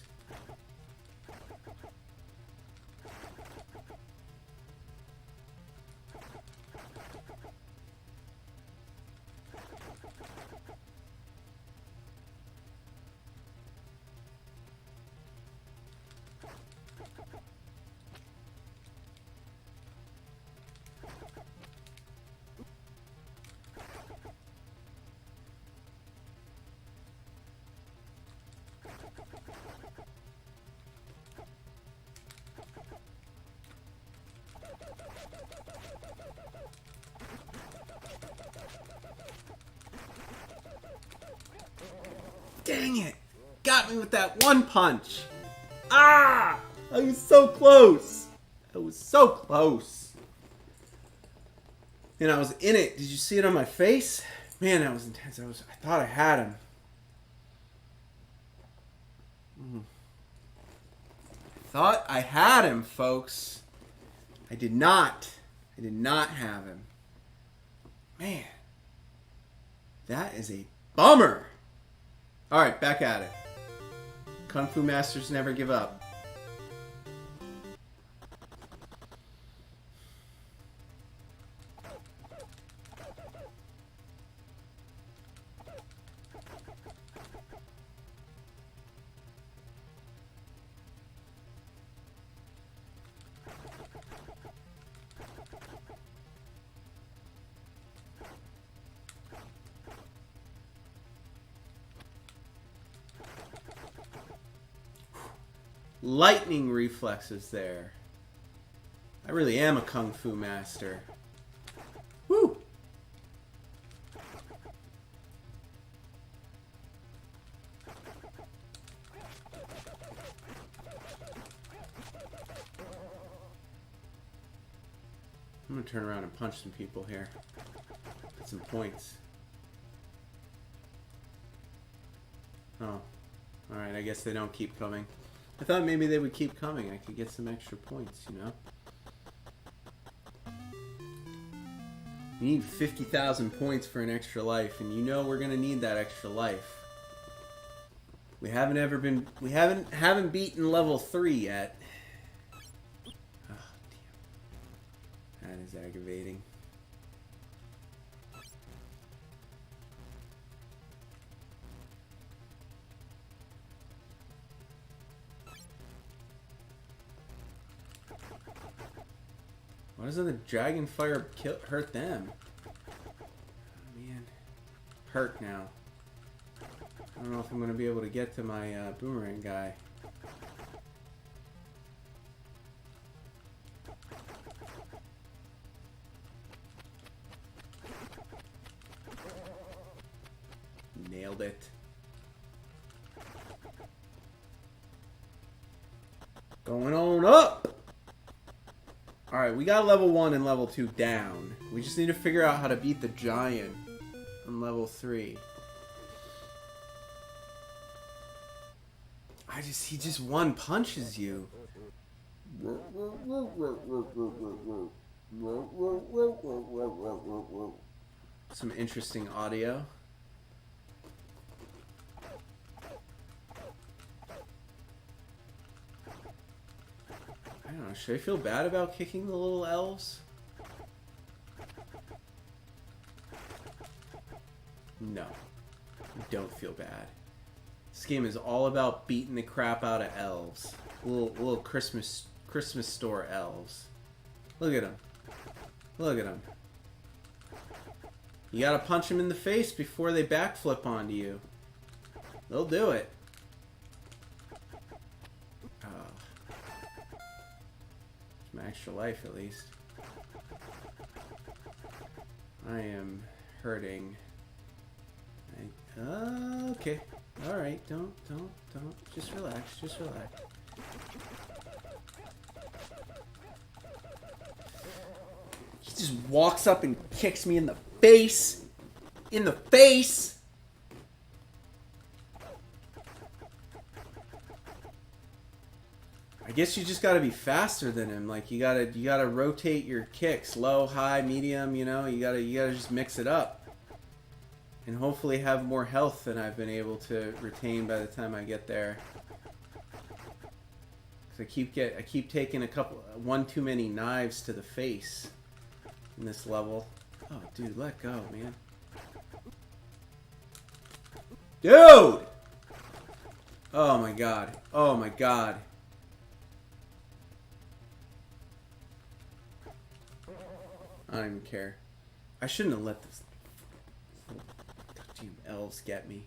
Dang it! Got me with that one punch! Ah! I was so close! I was so close! And I was in it. Did you see it on my face? Man, that was intense. I thought I had him. Thought I had him, folks. I did not. I did not have him. Man. That is a bummer. Alright, back at it. Kung Fu Masters never give up. lightning reflexes there. I really am a kung fu master. Woo! I'm gonna turn around and punch some people here. Get some points. Oh. Alright, I guess they don't keep coming. I thought maybe they would keep coming. I could get some extra points, you know? You need 50,000 points for an extra life, and you know we're gonna need that extra life. We haven't beaten level 3 yet. Oh, damn. That is aggravating. Why doesn't the dragon fire hurt them? Oh, man. Hurt now. I don't know if I'm going to be able to get to my boomerang guy. Nailed it. Going on up! Alright, we got level 1 and level 2 down. We just need to figure out how to beat the giant on level 3. He just one punches you. Some interesting audio. I don't know, should I feel bad about kicking the little elves? No. Don't feel bad. This game is all about beating the crap out of elves. Little Christmas store elves. Look at them. Look at them. You gotta punch them in the face before they backflip onto you. They'll do it. My extra life, at least. I am hurting. Okay. Alright, don't. Just relax, just relax. He just walks up and kicks me in the face! In the face! I guess you just gotta be faster than him. Like you gotta rotate your kicks, low, high, medium. You know, you gotta just mix it up, and hopefully have more health than I've been able to retain by the time I get there. Cause I keep taking one too many knives to the face in this level. Oh, dude, let go, man. Dude! Oh my god. Oh my god. I don't even care. I shouldn't have let this goddamn elves get me.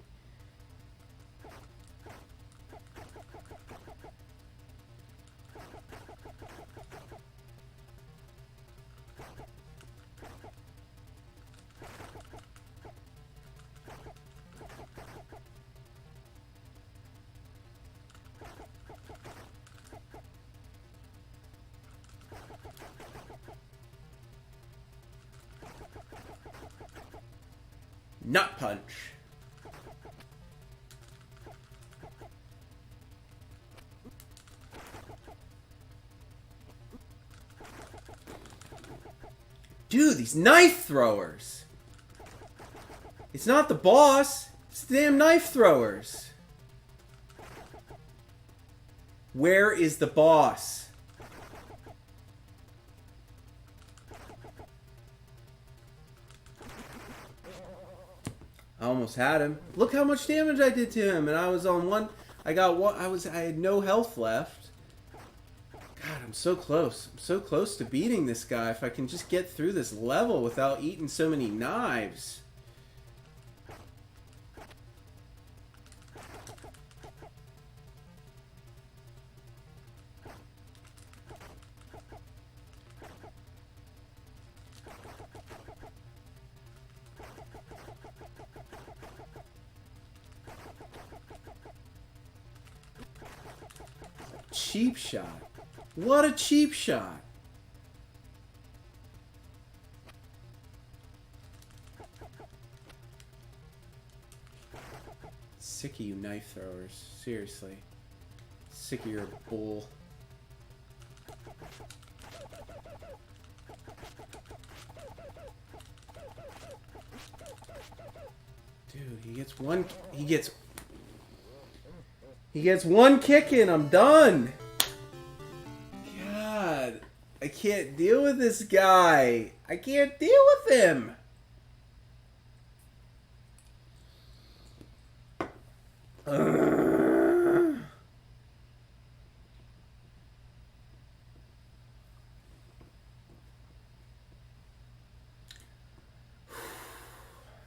Nut punch. Dude, these knife throwers. It's not the boss. It's the damn knife throwers. Where is the boss? I almost had him. Look how much damage I did to him, and I was on one. I had no health left. God, I'm so close. I'm so close to beating this guy. If I can just get through this level without eating so many knives. Cheap shot. What a cheap shot. Sick of you knife throwers. Seriously. Sick of your bull. Dude, he gets one kick in. I'm done. God, I can't deal with this guy. I can't deal with him.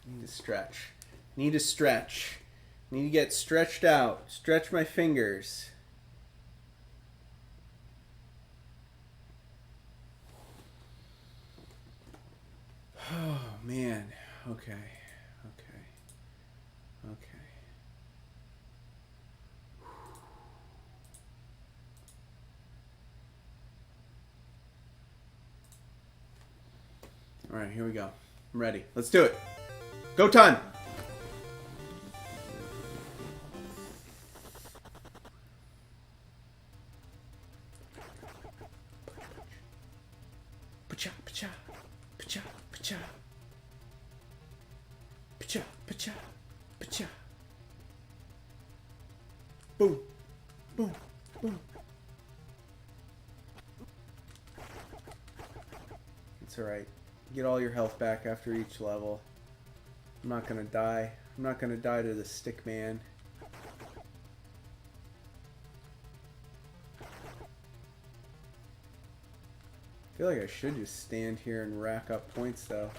Need to stretch. Need to stretch. Need to get stretched out. Stretch my fingers. Oh, man. Okay. Okay. Okay. All right, here we go. I'm ready. Let's do it. Go time. Pacha, pacha, pacha, pacha, pacha, pacha, pacha. Boom, boom, boom. It's all right. Get all your health back after each level. I'm not gonna die. I'm not gonna die to the stick man. I feel like I should just stand here and rack up points though.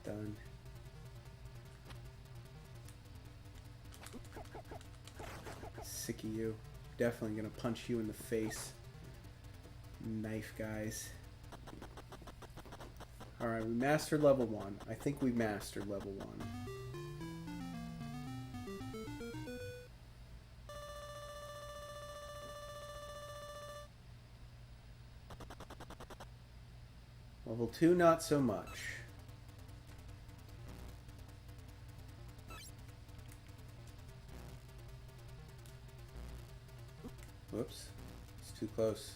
Done. Sick of you. Definitely gonna punch you in the face. Knife guys. Alright, we mastered level 1. I think we mastered level 1. Level 2, not so much. Whoops. It's too close.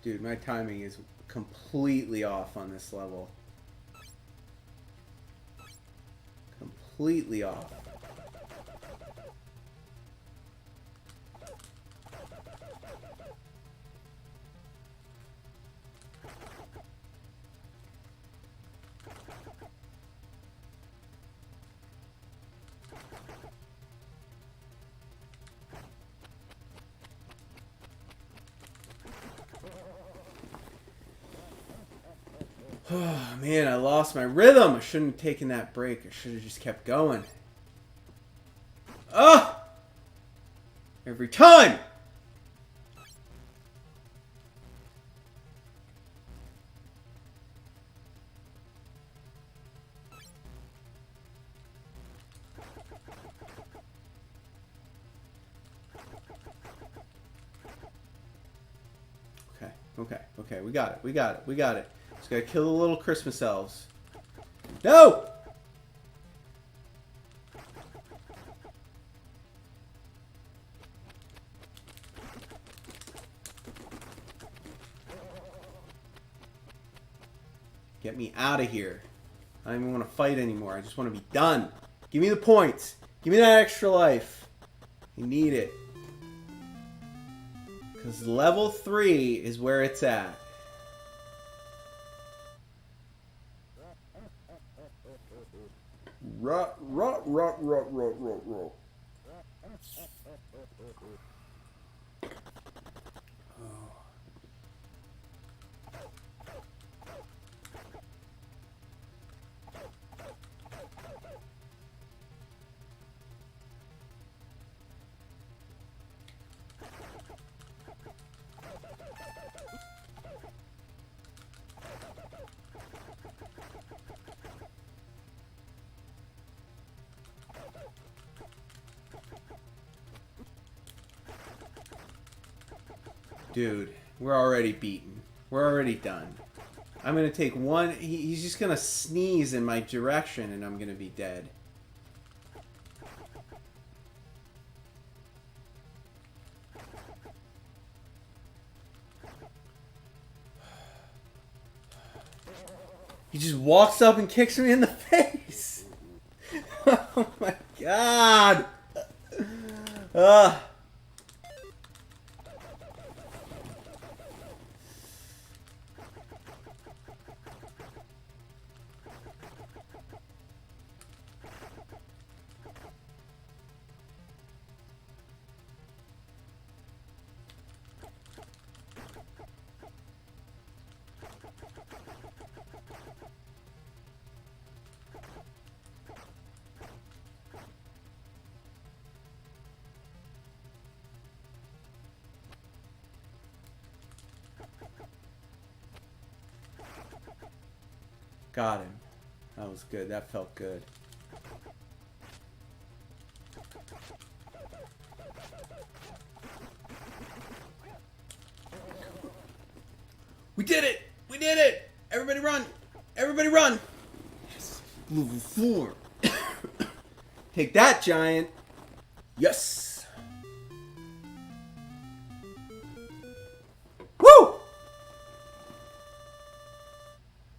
Dude, my timing is completely off on this level. Completely off. Oh man, I lost my rhythm. I shouldn't have taken that break. I should have just kept going. Oh! Every time! Okay, we got it. Just gotta kill the little Christmas elves. No! Get me out of here. I don't even want to fight anymore. I just want to be done. Give me the points. Give me that extra life. You need it. Because level 3 is where it's at. Rut. Dude, we're already beaten. We're already done. I'm gonna take one. He's just gonna sneeze in my direction and I'm gonna be dead. He just walks up and kicks me in the face. Oh my god. Got him. That was good. That felt good. We did it! We did it! Everybody run! Everybody run! Yes. Level 4. Take that, giant! Yes! Woo!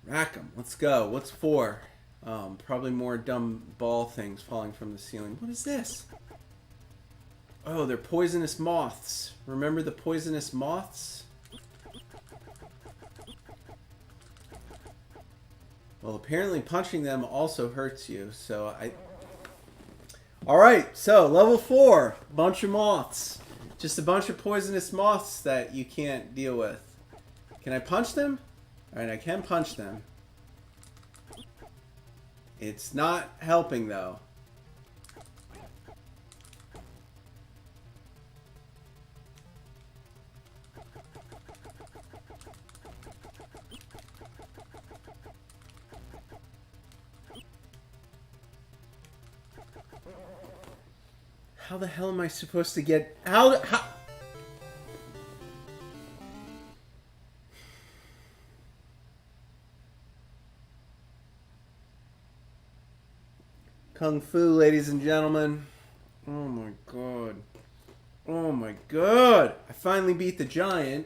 Rack 'em. Let's go. What's 4? Probably more dumb ball things falling from the ceiling. What is this? Oh, they're poisonous moths. Remember the poisonous moths? Well, apparently punching them also hurts you, so Alright, so level 4. Bunch of moths. Just a bunch of poisonous moths that you can't deal with. Can I punch them? Alright, I can punch them. It's not helping, though. How the hell am I supposed to get... How... Kung Fu, ladies and gentlemen. Oh my god. Oh my god. I finally beat the giant,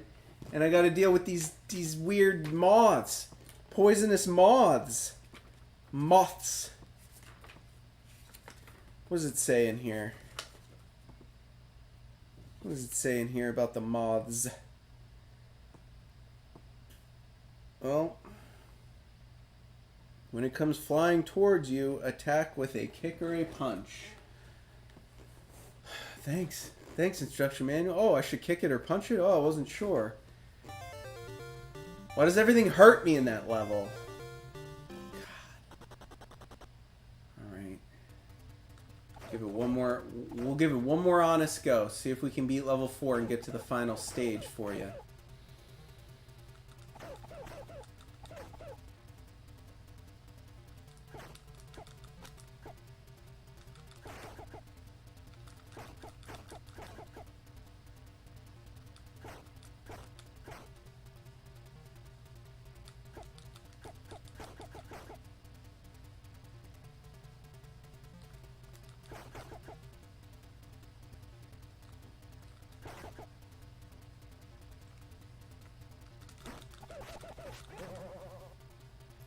and I gotta deal with these weird moths. Poisonous moths. Moths. What does it say in here? What does it say in here about the moths? Well... When it comes flying towards you, attack with a kick or a punch. Thanks. Thanks, instruction manual. Oh, I should kick it or punch it? Oh, I wasn't sure. Why does everything hurt me in that level? God. Alright. Give it one more... We'll give it one more honest go. See if we can beat level 4 and get to the final stage for you.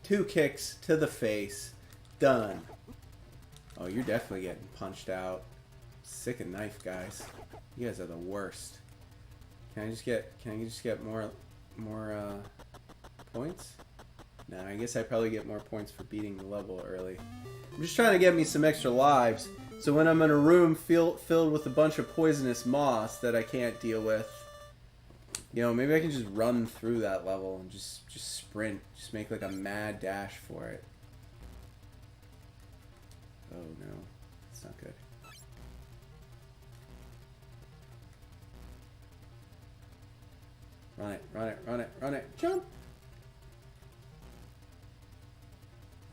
Two kicks to the face. Done. Oh, you're definitely getting punched out. Sick of knife, guys. You guys are the worst. Can I just get more points? No, I guess I probably get more points for beating the level early. I'm just trying to get me some extra lives, so when I'm in a room filled with a bunch of poisonous moths that I can't deal with, you know, maybe I can just run through that level and just sprint. Just make like a mad dash for it. Oh no, that's not good. Run it, run it, run it, run it. Jump!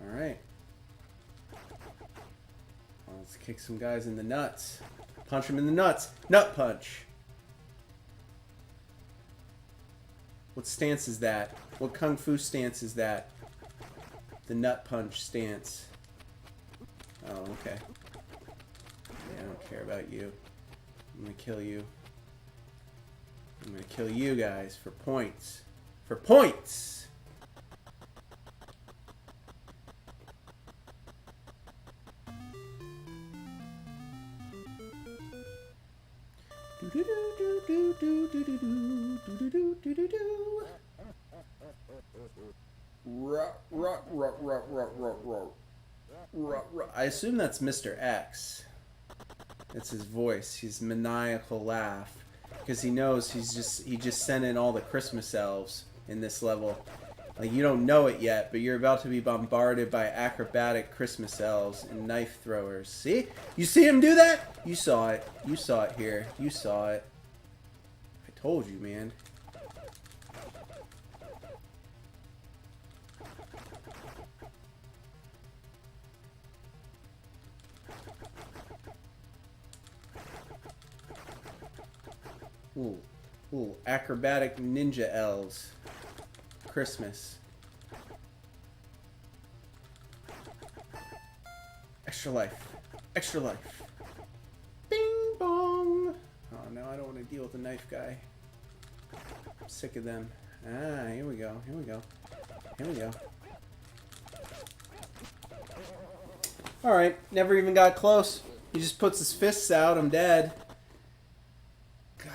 Alright. Well, let's kick some guys in the nuts. Punch them in the nuts. Nut punch. What stance is that? What kung fu stance is that? The nut punch stance. Oh, okay. Yeah, I don't care about you. I'm gonna kill you. I'm gonna kill you guys for points. For points! I assume that's Mr. X. That's his voice. His maniacal laugh, because he knows he just sent in all the Christmas elves in this level. Like, you don't know it yet, but you're about to be bombarded by acrobatic Christmas elves and knife throwers. See? You see him do that? You saw it. You saw it here. You saw it. I told you, man. Ooh. Ooh, acrobatic ninja elves. Christmas. Extra life. Extra life. Bing bong. Oh no, I don't want to deal with the knife guy. I'm sick of them. Ah, here we go. Here we go. Here we go. Alright, never even got close. He just puts his fists out, I'm dead. God.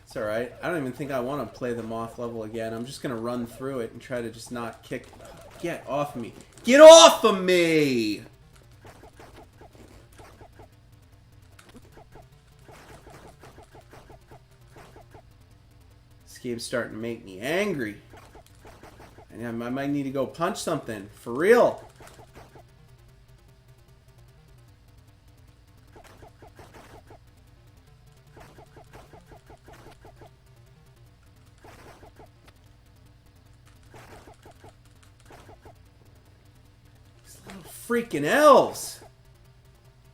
It's alright. I don't even think I want to play the Moth level again. I'm just going to run through it and try to just not kick... Get off of me. Get off of me! This game's starting to make me angry. And I might need to go punch something. For real. Freaking elves!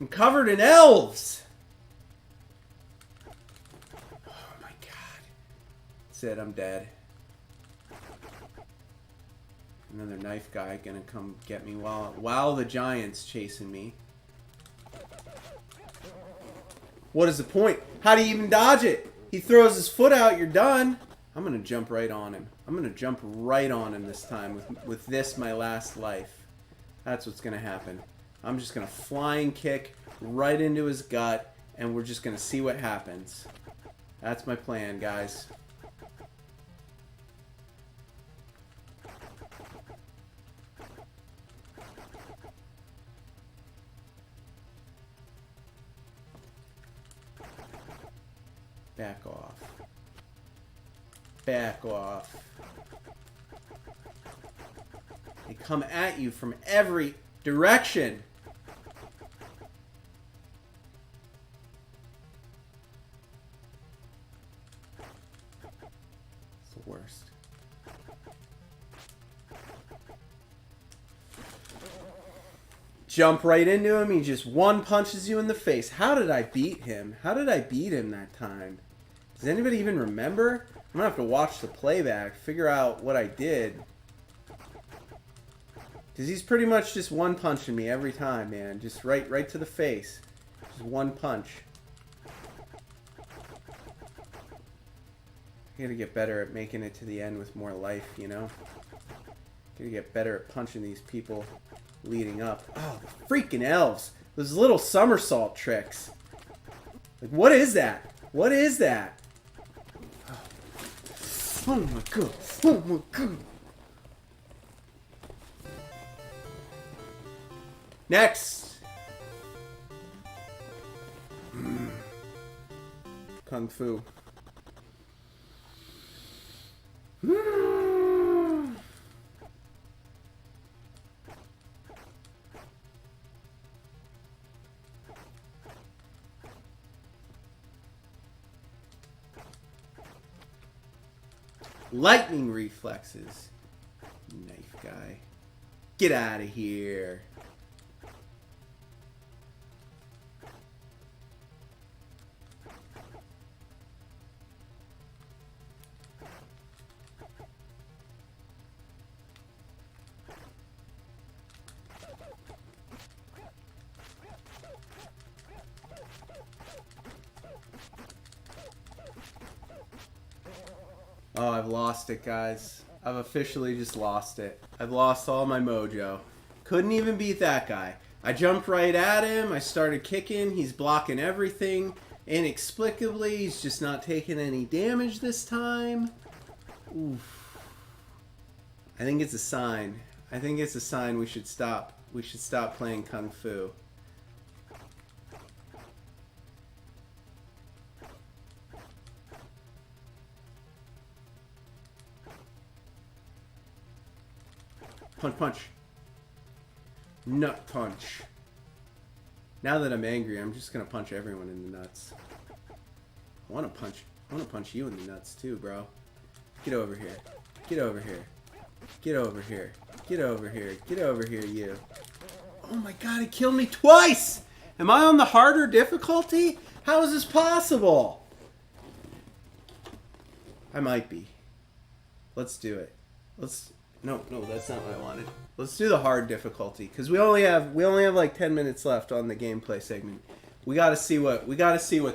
I'm covered in elves! Oh my god. That's it, I'm dead. Another knife guy gonna come get me while the giant's chasing me. What is the point? How do you even dodge it? He throws his foot out, you're done. I'm gonna jump right on him. I'm gonna jump right on him this time with this, my last life. That's what's going to happen. I'm just going to flying kick right into his gut, and we're just going to see what happens. That's my plan, guys. Back off. Back off. They come at you from every direction. It's the worst. Jump right into him. He just one punches you in the face. How did I beat him? How did I beat him that time? Does anybody even remember? I'm going to have to watch the playback, figure out what I did. Because he's pretty much just one punching me every time, man. Just right to the face. Just one punch. I gotta get better at making it to the end with more life, you know? Gotta get better at punching these people leading up. Oh, the freaking elves! Those little somersault tricks. Like, what is that? What is that? Oh my god. Oh my god. Next! Kung Fu. Lightning reflexes. Knife guy. Get out of here. Oh, I've lost it, guys. I've officially just lost it. I've lost all my mojo. Couldn't even beat that guy. I jumped right at him. I started kicking. He's blocking everything. Inexplicably, he's just not taking any damage this time. Oof. I think it's a sign. I think it's a sign we should stop. We should stop playing Kung Fu. Punch, punch. Nut punch. Now that I'm angry, I'm just gonna punch everyone in the nuts. I wanna punch you in the nuts too, bro. Get over here. Get over here. Get over here. Get over here. Get over here, you. Oh my god, it killed me twice! Am I on the harder difficulty? How is this possible? I might be. Let's do it. No, that's not what I wanted. Let's do the hard difficulty because we only have like 10 minutes left on the gameplay segment. We got to see what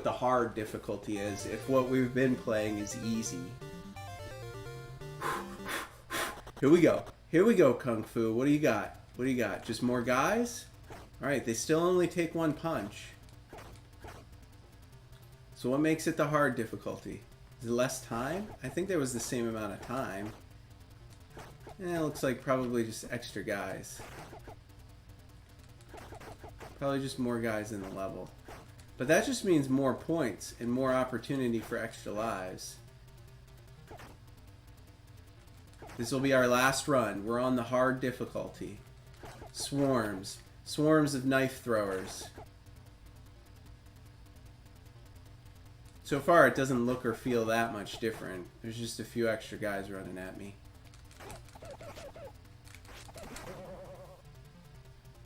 the hard difficulty is if what we've been playing is easy. Here we go. Here we go, Kung Fu. What do you got? What do you got? Just more guys? All right, they still only take one punch. So what makes it the hard difficulty? Is it less time? I think there was the same amount of time. It looks like probably just extra guys. Probably just more guys in the level. But that just means more points and more opportunity for extra lives. This will be our last run. We're on the hard difficulty. Swarms. Swarms of knife throwers. So far it doesn't look or feel that much different. There's just a few extra guys running at me.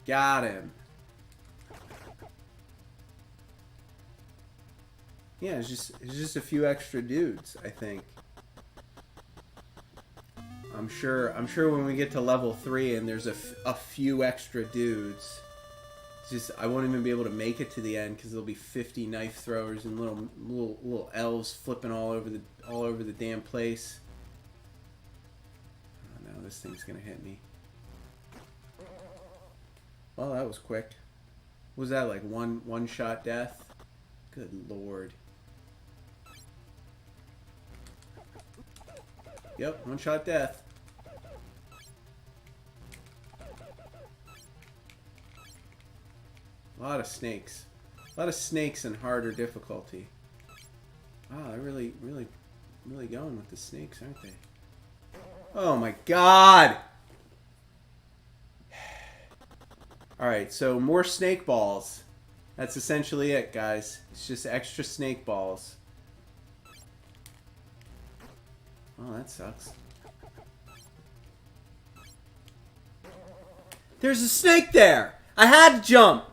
Got him. Yeah, it's just a few extra dudes, I think. I'm sure when we get to level 3 and there's a few extra dudes, it's just I won't even be able to make it to the end because there'll be 50 knife throwers and little elves flipping all over the damn place. Oh no, this thing's gonna hit me. Well, that was quick. Was that like one shot death? Good lord. Yep, one shot death. A lot of snakes. A lot of snakes and harder difficulty. Wow, they're really going with the snakes, aren't they? Oh my god! Alright, so more snake balls. That's essentially it, guys. It's just extra snake balls. Oh, that sucks. There's a snake there! I had to jump!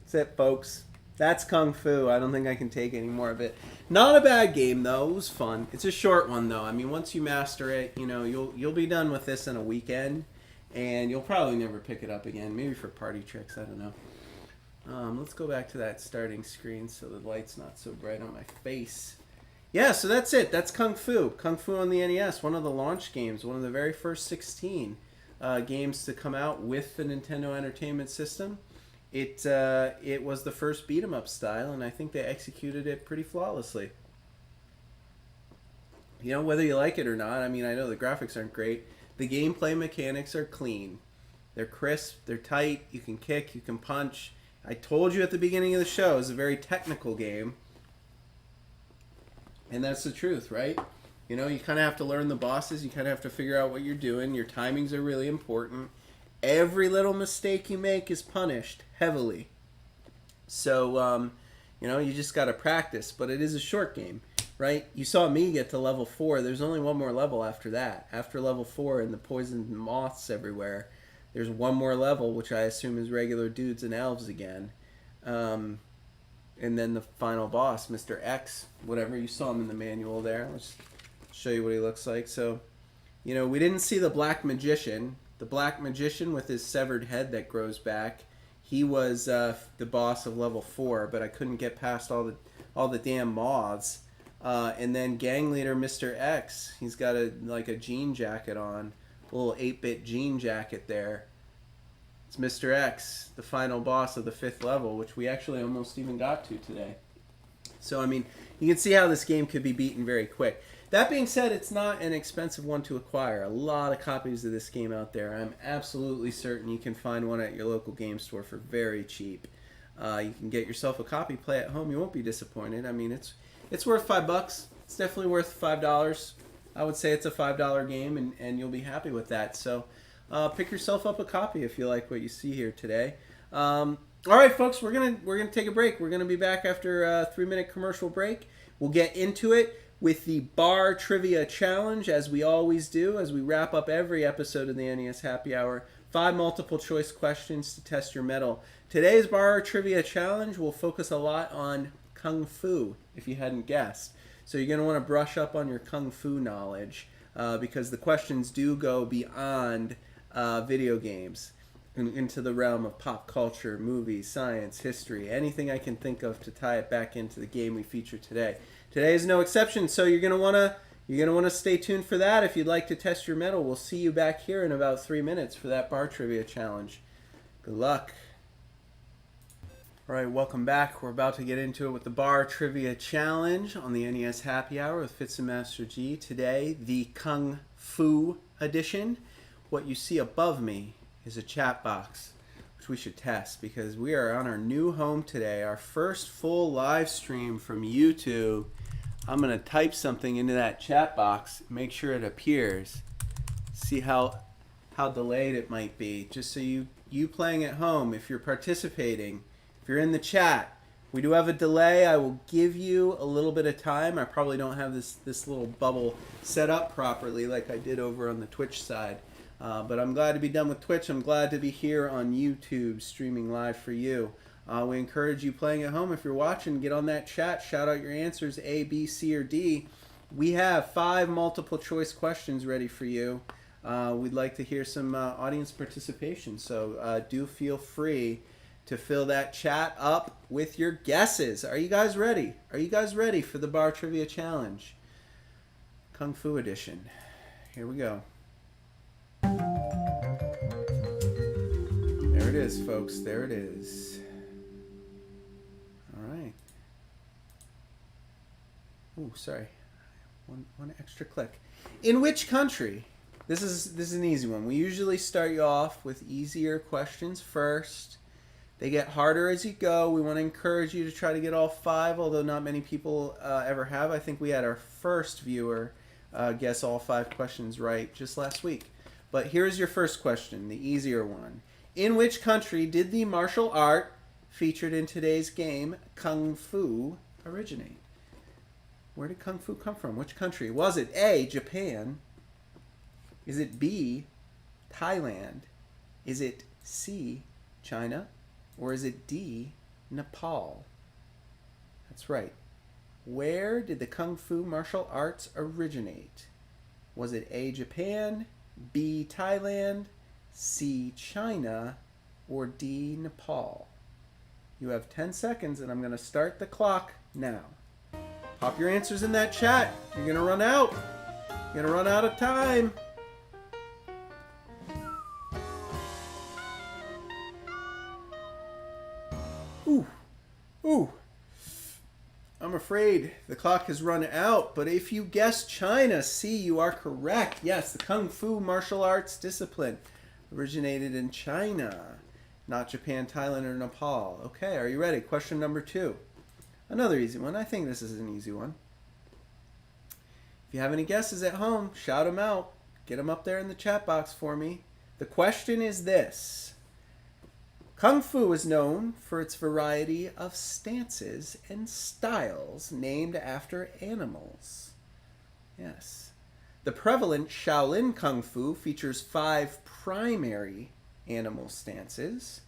That's it, folks. That's Kung Fu. I don't think I can take any more of it. Not a bad game, though. It was fun. It's a short one, though. I mean, once you master it, you know, you'll be done with this in a weekend, and you'll probably never pick it up again. Maybe for party tricks. I don't know. Let's go back to that starting screen so the light's not so bright on my face. Yeah, so that's it. That's Kung Fu. Kung Fu on the NES. One of the launch games. One of the very first 16 games to come out with the Nintendo Entertainment System. It was the first beat-em-up style, and I think they executed it pretty flawlessly. You know, whether you like it or not, I mean, I know the graphics aren't great. The gameplay mechanics are clean. They're crisp, they're tight, you can kick, you can punch. I told you at the beginning of the show, it's a very technical game. And that's the truth, right? You know, you kind of have to learn the bosses, you kind of have to figure out what you're doing. Your timings are really important. Every little mistake you make is punished heavily. So, you know, you just got to practice. But it is a short game, right? You saw me get to level 4. There's only one more level after that. After level 4 and the poisoned moths everywhere, there's one more level, which I assume is regular dudes and elves again. And then the final boss, Mr. X, whatever. You saw him in the manual there. Let's show you what he looks like. So, you know, we didn't see the Black Magician. The Black Magician with his severed head that grows back, He was the boss of level 4, but I couldn't get past all the damn moths. And then gang leader Mr. X, he's got a jean jacket on, a little 8-bit jean jacket there. It's Mr. X, the final boss of the 5th level, which we actually almost even got to today. So I mean, you can see how this game could be beaten very quick. That being said, it's not an expensive one to acquire. A lot of copies of this game out there. I'm absolutely certain you can find one at your local game store for very cheap. You can get yourself a copy, play at home. You won't be disappointed. I mean, it's worth $5. It's definitely worth $5. I would say it's a $5 game, and you'll be happy with that. So pick yourself up a copy if you like what you see here today. All right, folks, we're gonna take a break. We're gonna be back after a 3-minute commercial break. We'll get into it with the Bar Trivia Challenge, as we always do, as we wrap up every episode of the NES Happy Hour. 5 multiple choice questions to test your mettle. Today's Bar Trivia Challenge will focus a lot on Kung Fu, if you hadn't guessed. So you're going to want to brush up on your Kung Fu knowledge, because the questions do go beyond video games, into the realm of pop culture, movies, science, history, anything I can think of to tie it back into the game we feature today. Today is no exception, so you're gonna wanna stay tuned for that. If you'd like to test your mettle, we'll see you back here in about 3 minutes for that Bar Trivia Challenge. Good luck. All right, welcome back. We're about to get into it with the Bar Trivia Challenge on the NES Happy Hour with Fitz and Master G. Today, the Kung Fu edition. What you see above me is a chat box, which we should test because we are on our new home today, our first full live stream from YouTube. I'm going to type something into that chat box, make sure it appears, see how delayed it might be, just so you playing at home, if you're participating, if you're in the chat, we do have a delay. I will give you a little bit of time. I probably don't have this little bubble set up properly like I did over on the Twitch side. But I'm glad to be done with Twitch. I'm glad to be here on YouTube streaming live for you. We encourage you playing at home. If you're watching, get on that chat. Shout out your answers, A, B, C, or D. We have 5 multiple choice questions ready for you. We'd like to hear some audience participation. So do feel free to fill that chat up with your guesses. Are you guys ready? Are you guys ready for the Bar Trivia Challenge? Kung Fu Edition. Here we go. There it is, folks. There it is. All right. Ooh, sorry. One extra click. In which country? This is an easy one. We usually start you off with easier questions first. They get harder as you go. We want to encourage you to try to get all 5, although not many people ever have. I think we had our first viewer guess all 5 questions right just last week. But here's your first question, the easier one. In which country did the martial art featured in today's game, Kung Fu, originate? Where did Kung Fu come from? Which country? Was it A, Japan? Is it B, Thailand? Is it C, China? Or is it D, Nepal? That's right. Where did the Kung Fu martial arts originate? Was it A, Japan, B, Thailand, C, China, or D, Nepal? You have 10 seconds, and I'm going to start the clock now. Pop your answers in that chat. You're going to run out. You're going to run out of time. Ooh. I'm afraid the clock has run out, but if you guessed China, C, you are correct. Yes, the Kung Fu martial arts discipline originated in China, not Japan, Thailand, or Nepal. Okay, are you ready? Question number 2. Another easy one. I think this is an easy one. If you have any guesses at home, shout them out. Get them up there in the chat box for me. The question is this. Kung Fu is known for its variety of stances and styles named after animals. Yes. The prevalent Shaolin Kung Fu features 5 primary animal stances.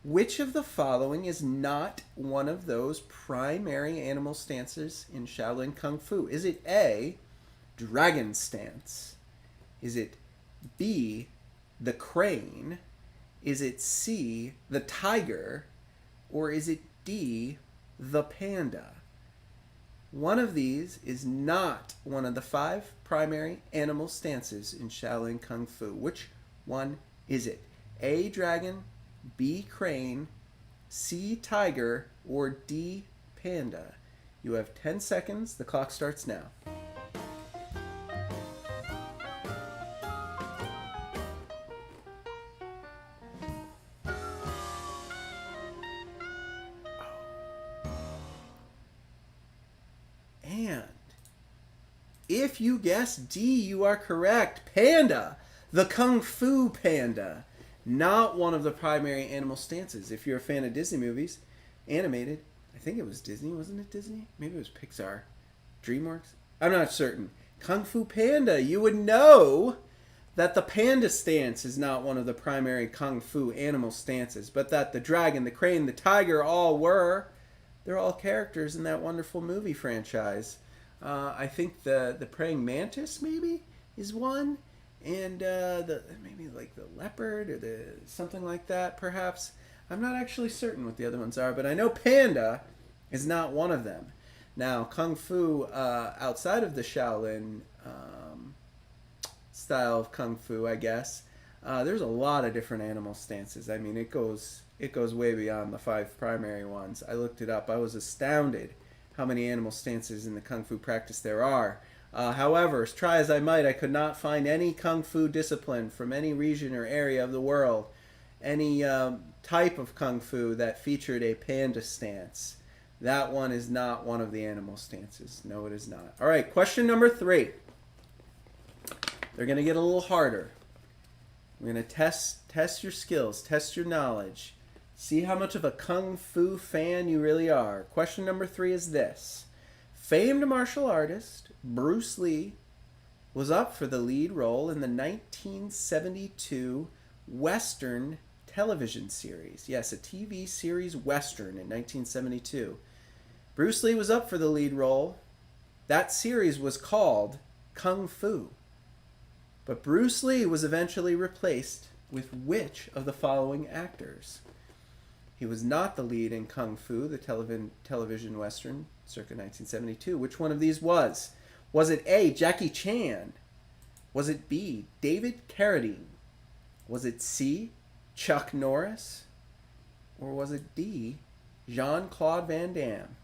Which of the following is not one of those primary animal stances in Shaolin Kung Fu? Is it A, dragon stance? Is it B, the crane? Is it C, the tiger, or is it D, the panda? One of these is not one of the 5 primary animal stances in Shaolin Kung Fu. Which one is it? A, dragon, B, crane, C, tiger, or D, panda? You have 10 seconds. The clock starts now. And if you guess D, you are correct. Panda, the Kung Fu panda. Not one of the primary animal stances. If you're a fan of Disney movies, animated, I think it was Disney, wasn't it Disney? Maybe it was Pixar. DreamWorks? I'm not certain. Kung Fu Panda, you would know that the panda stance is not one of the primary Kung Fu animal stances, but that the dragon, the crane, the tiger all were. They're all characters in that wonderful movie franchise. I think the praying mantis maybe is one, and maybe like the leopard or the something like that perhaps. I'm not actually certain what the other ones are, but I know panda is not one of them. Now, Kung Fu outside of the Shaolin style of Kung Fu, I guess, there's a lot of different animal stances. I mean, it goes way beyond the 5 primary ones. I looked it up. I was astounded how many animal stances in the Kung Fu practice there are. However, try as I might, I could not find any Kung Fu discipline from any region or area of the world, any type of Kung Fu that featured a panda stance. That one is not one of the animal stances. No, it is not. All right, question number 3. They're going to get a little harder. We're going to test your skills, test your knowledge, see how much of a Kung Fu fan you really are. Question number 3 is this. Famed martial artist Bruce Lee was up for the lead role in the 1972 Western television series. Yes, a TV series Western in 1972. Bruce Lee was up for the lead role. That series was called Kung Fu. But Bruce Lee was eventually replaced with which of the following actors? He was not the lead in Kung Fu, the television Western, circa 1972. Which one of these was? Was it A, Jackie Chan? Was it B, David Carradine? Was it C, Chuck Norris? Or was it D, Jean-Claude Van Damme?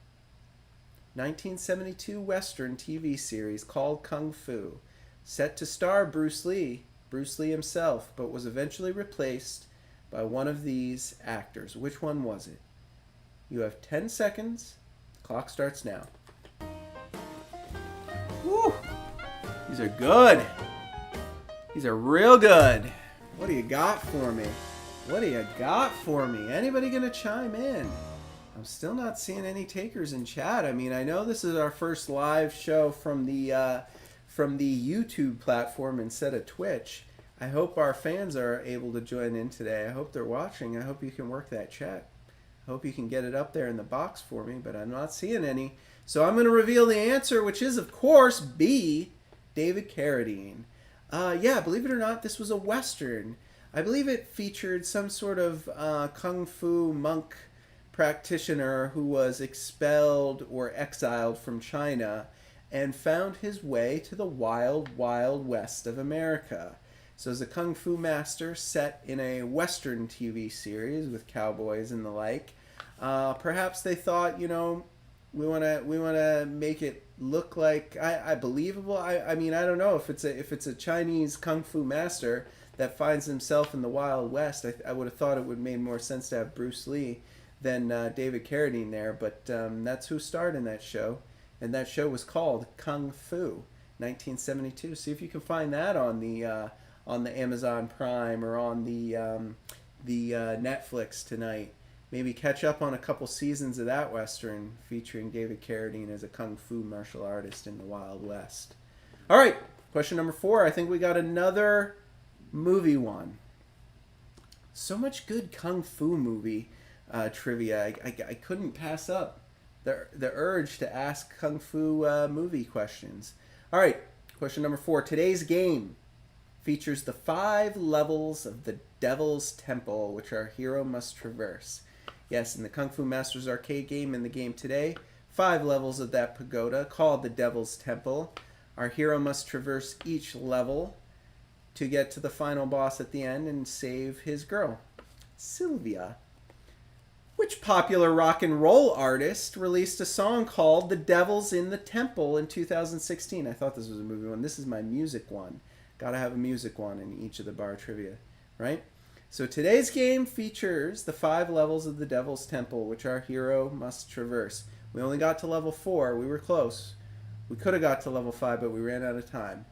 1972 Western TV series called Kung Fu, set to star Bruce Lee himself, but was eventually replaced by one of these actors. Which one was it? You have 10 seconds. The clock starts now. Woo! These are good. These are real good. What do you got for me? What do you got for me? Anybody gonna chime in? I'm still not seeing any takers in chat. I mean, I know this is our first live show from the YouTube platform instead of Twitch. I hope our fans are able to join in today. I hope they're watching. I hope you can work that chat. I hope you can get it up there in the box for me, but I'm not seeing any. So I'm going to reveal the answer, which is, of course, B, David Carradine. Yeah, believe it or not, this was a Western. I believe it featured some sort of Kung Fu monk practitioner who was expelled or exiled from China and found his way to the wild, wild west of America. So as a Kung Fu master set in a Western TV series with cowboys and the like, perhaps they thought, you know, we want to make it look like I believable. I mean, I don't know if it's a Chinese Kung Fu master that finds himself in the Wild West. I would have thought it would have made more sense to have Bruce Lee than David Carradine there, but that's who starred in that show, and that show was called Kung Fu, 1972. See if you can find that on the Amazon Prime or on the Netflix tonight. Maybe catch up on a couple seasons of that Western featuring David Carradine as a Kung Fu martial artist in the Wild West. All right, question number 4. I think we got another movie one. So much good Kung Fu movie trivia. I couldn't pass up the urge to ask Kung Fu movie questions. All right, question number 4. Today's game features the 5 levels of the Devil's Temple, which our hero must traverse. Yes, in the Kung Fu Masters arcade game in the game today, 5 levels of that pagoda called the Devil's Temple. Our hero must traverse each level to get to the final boss at the end and save his girl, Sylvia. Which popular rock and roll artist released a song called The Devil's in the Temple in 2016? I thought this was a movie one. This is my music one. Gotta have a music one in each of the bar trivia, right? So today's game features the 5 levels of the Devil's Temple, which our hero must traverse. We only got to level 4. We were close. We could have got to level 5, but we ran out of time.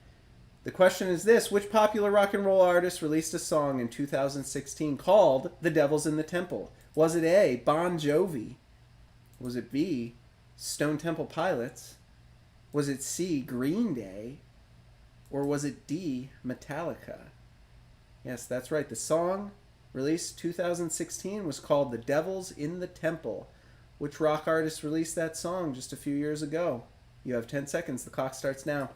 The question is this: which popular rock and roll artist released a song in 2016 called The Devil's in the Temple? Was it A, Bon Jovi? Was it B, Stone Temple Pilots? Was it C, Green Day? Or was it D, Metallica? Yes, that's right. The song released 2016 was called The Devil's in the Temple. Which rock artist released that song just a few years ago? You have 10 seconds. The clock starts now.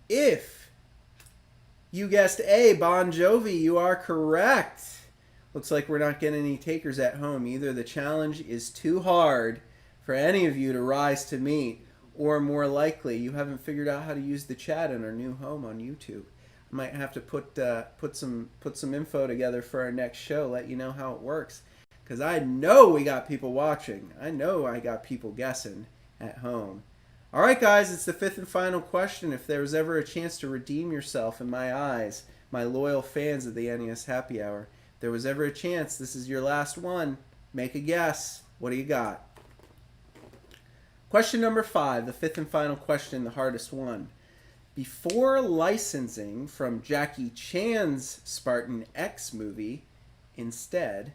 If you guessed A, Bon Jovi, you are correct. Looks like we're not getting any takers at home. Either the challenge is too hard for any of you to rise to meet, or more likely, you haven't figured out how to use the chat in our new home on YouTube. I might have to put some info together for our next show, let you know how it works. Because I know we got people watching. I know I got people guessing at home. All right, guys, it's the 5th and final question. If there was ever a chance to redeem yourself in my eyes, my loyal fans of the NES Happy Hour, if there was ever a chance, this is your last one. Make a guess. What do you got? Question number 5, the 5th and final question, the hardest one. Before licensing from Jackie Chan's Spartan X movie, instead,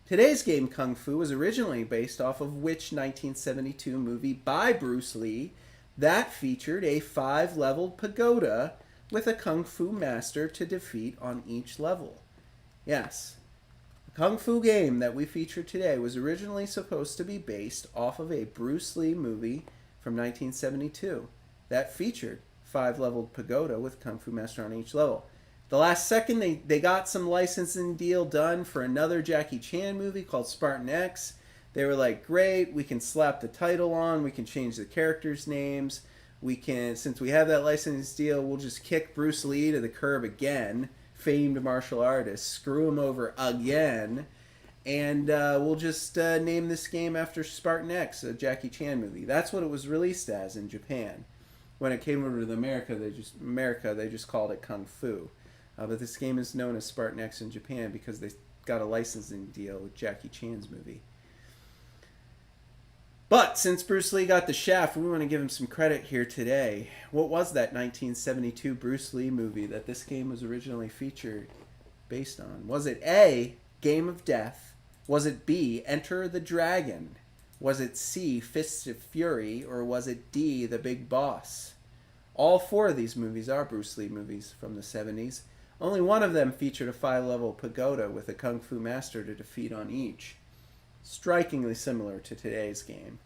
today's game Kung Fu was originally based off of which 1972 movie by Bruce Lee that featured a 5-leveled pagoda with a Kung Fu master to defeat on each level? Yes, the Kung Fu game that we feature today was originally supposed to be based off of a Bruce Lee movie from 1972 that featured 5-leveled pagoda with Kung Fu master on each level. The last second, they got some licensing deal done for another Jackie Chan movie called Spartan X. They were like, great, we can slap the title on, we can change the characters' names, we can, since we have that license deal, we'll just kick Bruce Lee to the curb again, famed martial artist, screw him over again, and we'll just name this game after Spartan X, a Jackie Chan movie. That's what it was released as in Japan. When it came over to America, they just called it Kung Fu. But this game is known as Spartan X in Japan because they got a licensing deal with Jackie Chan's movie. But since Bruce Lee got the shaft, we want to give him some credit here today. What was that 1972 Bruce Lee movie that this game was originally featured based on? Was it A, Game of Death? Was it B, Enter the Dragon? Was it C, Fists of Fury? Or was it D, The Big Boss? All 4 of these movies are Bruce Lee movies from the 70s. Only one of them featured a 5-level pagoda with a Kung Fu master to defeat on each. Strikingly similar to today's game.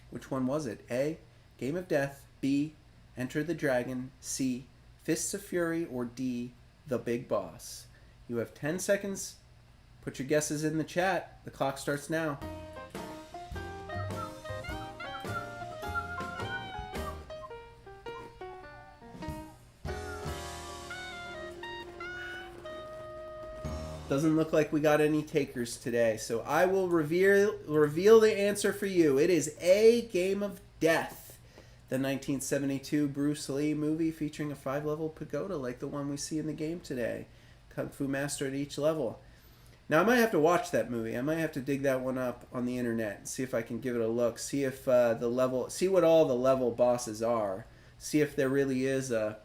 Which one was it? A, Game of Death. B, Enter the Dragon. C, Fists of Fury. Or D, The Big Boss. You have 10 seconds. Put your guesses in the chat. The clock starts now. Doesn't look like we got any takers today, so I will reveal the answer for you. It is A, Game of Death, the 1972 Bruce Lee movie featuring a 5-level pagoda like the one we see in the game today. Kung Fu master at each level. Now, I might have to watch that movie. I might have to dig that one up on the internet and see if I can give it a look. See if see what all the level bosses are. See if there really is a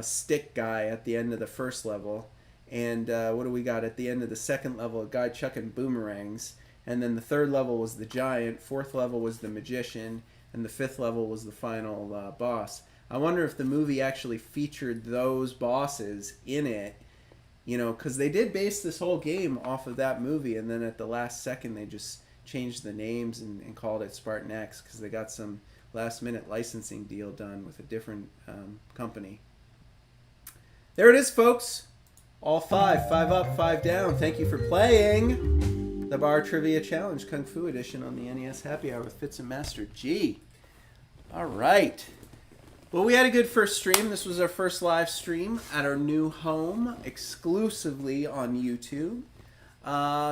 stick guy at the end of the first level. And what do we got at the end of the second level? A guy chucking boomerangs. And then the 3rd level was the giant. 4th level was the magician. And the 5th level was the final boss. I wonder if the movie actually featured those bosses in it. because they did base this whole game off of that movie, and then at the last second they just changed the names and called it Spartan X because they got some last minute licensing deal done with a different company. There it is, folks. All five up, five down. Thank you for playing the Bar Trivia Challenge Kung Fu Edition on the NES Happy Hour with Fitz and Master G. All right. Well, we had a good first stream. This was our first live stream at our new home, exclusively on YouTube.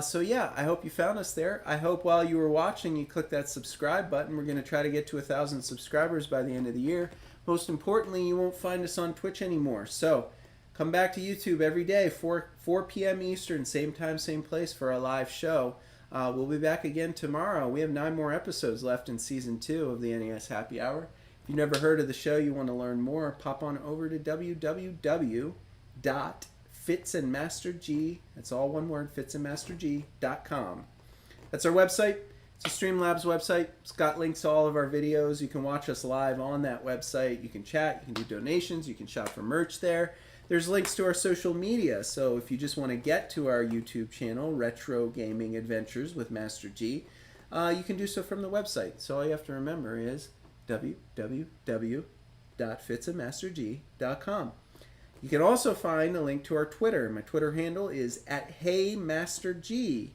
So yeah, I hope you found us there. I hope while you were watching, you clicked that subscribe button. We're going to try to get to 1,000 subscribers by the end of the year. Most importantly, you won't find us on Twitch anymore. So come back to YouTube every day, 4 p.m. Eastern, same time, same place for our live show. We'll be back again tomorrow. We have 9 more episodes left in Season 2 of the NES Happy Hour. If you've never heard of the show, you want to learn more, pop on over to www.fitzandmasterg, that's all one word, fitzandmasterg.com. That's our website. It's a Streamlabs website. It's got links to all of our videos. You can watch us live on that website. You can chat. You can do donations. You can shop for merch there. There's links to our social media. So if you just want to get to our YouTube channel, Retro Gaming Adventures with Master G, you can do so from the website. So all you have to remember is www.fitzandmasterg.com. You can also find a link to our Twitter. My Twitter handle is @HeyMasterG.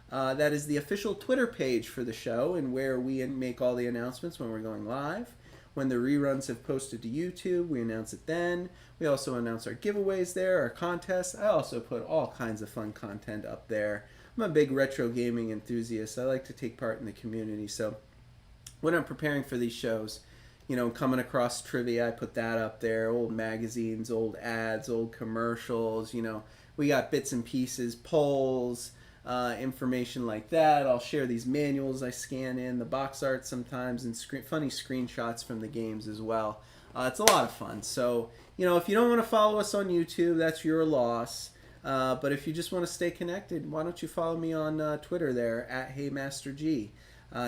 That is the official Twitter page for the show and where we make all the announcements when we're going live. When the reruns have posted to YouTube, we announce it then. We also announce our giveaways there, our contests. I also put all kinds of fun content up there. I'm a big retro gaming enthusiast. I like to take part in the community. So when I'm preparing for these shows, coming across trivia, I put that up there. Old magazines, old ads, old commercials. We got bits and pieces, polls, information like that. I'll share these manuals I scan in, the box art sometimes, and funny screenshots from the games as well. It's a lot of fun. So, if you don't want to follow us on YouTube, that's your loss. But if you just want to stay connected, why don't you follow me on Twitter there, @HeyMasterG.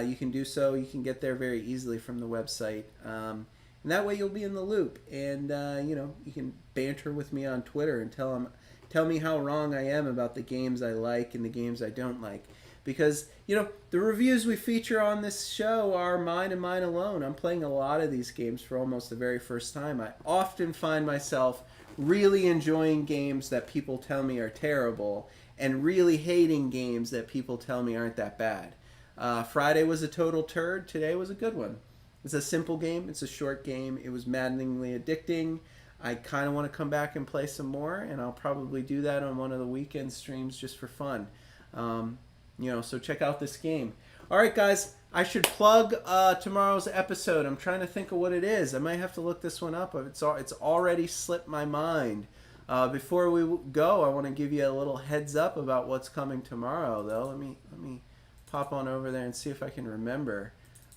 You can do so. You can get there very easily from the website. And that way you'll be in the loop. And, you can banter with me on Twitter and tell me how wrong I am about the games I like and the games I don't like. Because, the reviews we feature on this show are mine and mine alone. I'm playing a lot of these games for almost the very first time. I often find myself really enjoying games that people tell me are terrible and really hating games that people tell me aren't that bad. Friday was a total turd. Today was a good one. It's a simple game. It's a short game. It was maddeningly addicting. I kind of want to come back and play some more, and I'll probably do that on one of the weekend streams just for fun. So check out this game. All right, guys, I should plug tomorrow's episode. I'm trying to think of what it is. I might have to look this one up. It's already slipped my mind. Before we go, I want to give you a little heads up about what's coming tomorrow, though. Let me pop on over there and see if I can remember.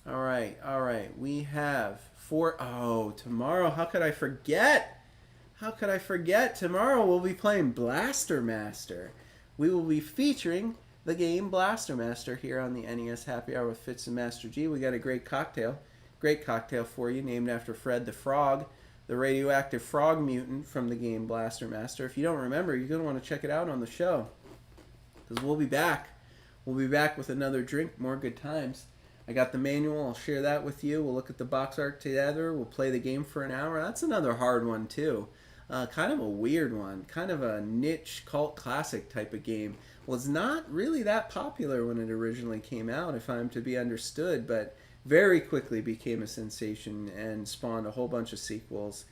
All right. We have tomorrow. How could I forget? Tomorrow we'll be playing Blaster Master. We will be featuring the game Blaster Master here on the NES Happy Hour with Fitz and Master G. We got a great cocktail for you, named after Fred the Frog, the radioactive frog mutant from the game Blaster Master. If you don't remember, you're going to want to check it out on the show, because we'll be back. We'll be back with another drink, more good times. I got the manual. I'll share that with you. We'll look at the box art together. We'll play the game for an hour. That's another hard one, too. Kind of a weird one. Kind of a niche cult classic type of game. Was not really that popular when it originally came out, if I'm to be understood, but very quickly became a sensation and spawned a whole bunch of sequels.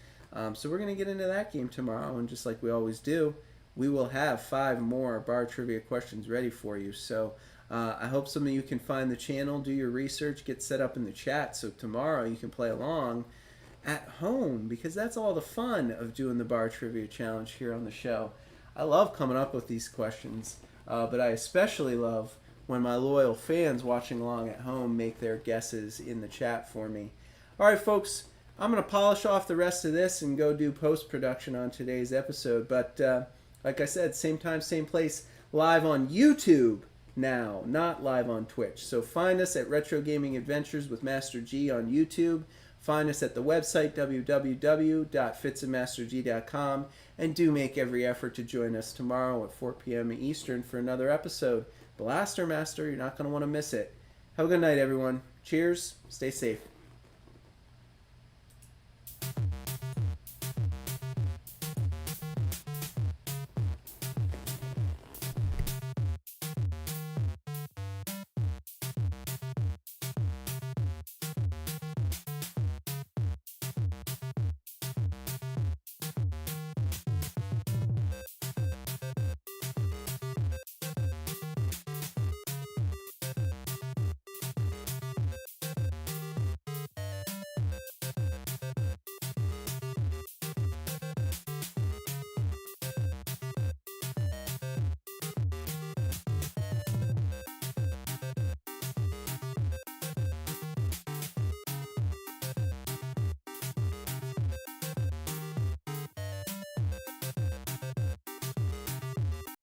So we're going to get into that game tomorrow, and just like we always do, we will have 5 more bar trivia questions ready for you. So I hope some of you can find the channel, do your research, get set up in the chat, so tomorrow you can play along at home, because that's all the fun of doing the bar trivia challenge here on the show. I love coming up with these questions, but I especially love when my loyal fans watching along at home make their guesses in the chat for me. All right, folks, I'm going to polish off the rest of this and go do post-production on today's episode, but like I said, same time, same place, live on YouTube now, not live on Twitch. So find us at Retro Gaming Adventures with Master G on YouTube. Find us at the website, www.fitsandmasterg.com, and do make every effort to join us tomorrow at 4 p.m. Eastern for another episode. Blaster Master, you're not going to want to miss it. Have a good night, everyone. Cheers. Stay safe.